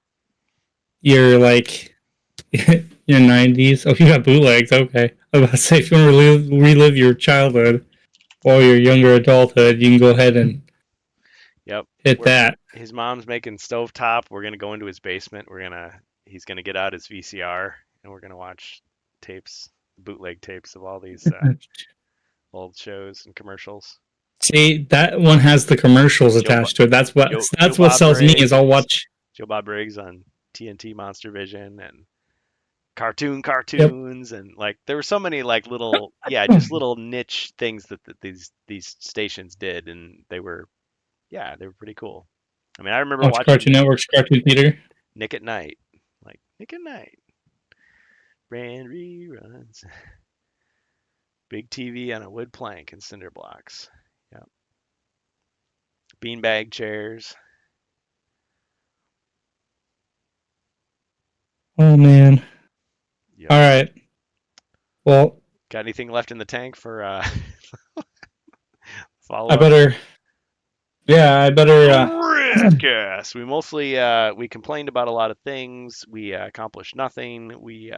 your like your '90s, oh, you got bootlegs. Okay, I was about to say if you want to relive your childhood or your younger adulthood, you can go ahead and Yep. hit We're, that. his mom's making stovetop. We're gonna go into his basement. He's gonna get out his VCR and we're gonna watch tapes, bootleg tapes of all these old shows and commercials. See, that one has the commercials Joe attached to it. Joe That's what Bob sells me is I'll Briggs, watch. Joe Bob Briggs on TNT Monster Vision and Yep. cartoons and like there were so many like little just little niche things that these stations did and they were pretty cool. I mean, I remember Watch watching Cartoon Network's Cartoon Theater. Nick at Night, like Nick at Night, brand reruns, big TV on a wood plank and cinder blocks. Yeah, beanbag chairs. Oh man. Yep. All right. Well, Got anything left in the tank for I follow up? better. Yeah, I better. Rantcast. We mostly we complained about a lot of things. We accomplished nothing. We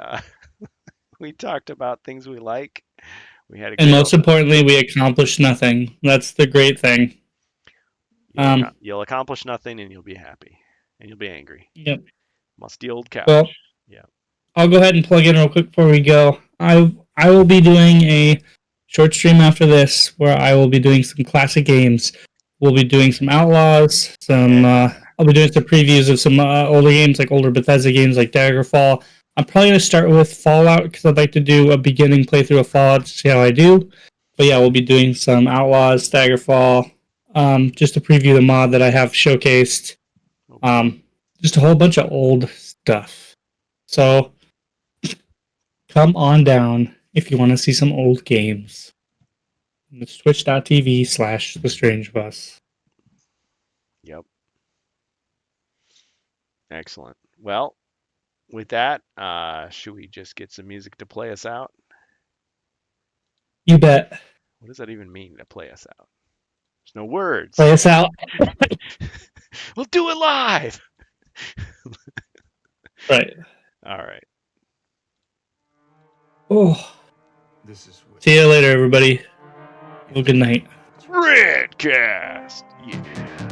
talked about things we like. We had a And great most old time. importantly, we accomplished nothing. That's the great thing. Um. You'll accomplish nothing and you'll be happy and you'll be angry. Yep. Musty old couch. Well, Yeah. I'll go ahead and plug in real quick before we go. I will be doing a short stream after this where I will be doing some classic games. We'll be doing some Outlaws, some. Yeah. I'll be doing some previews of some older games, like older Bethesda games, like Daggerfall. I'm probably gonna start with Fallout because I'd like to do a beginning playthrough of Fallout to see how I do. But yeah, we'll be doing some Outlaws, Daggerfall, just to preview the mod that I have showcased. Okay. Um, just a whole bunch of old stuff. So come on down if you want to see some old games. It's twitch.tv/The Strange Bus. Yep. Excellent. Well, with that, should we just get some music to play us out? You bet. What does that even mean to play us out? There's no words. Play us out. We'll do it live. Right. All right. Oh. See you later, everybody. Have a good night. Rantcast. Yeah.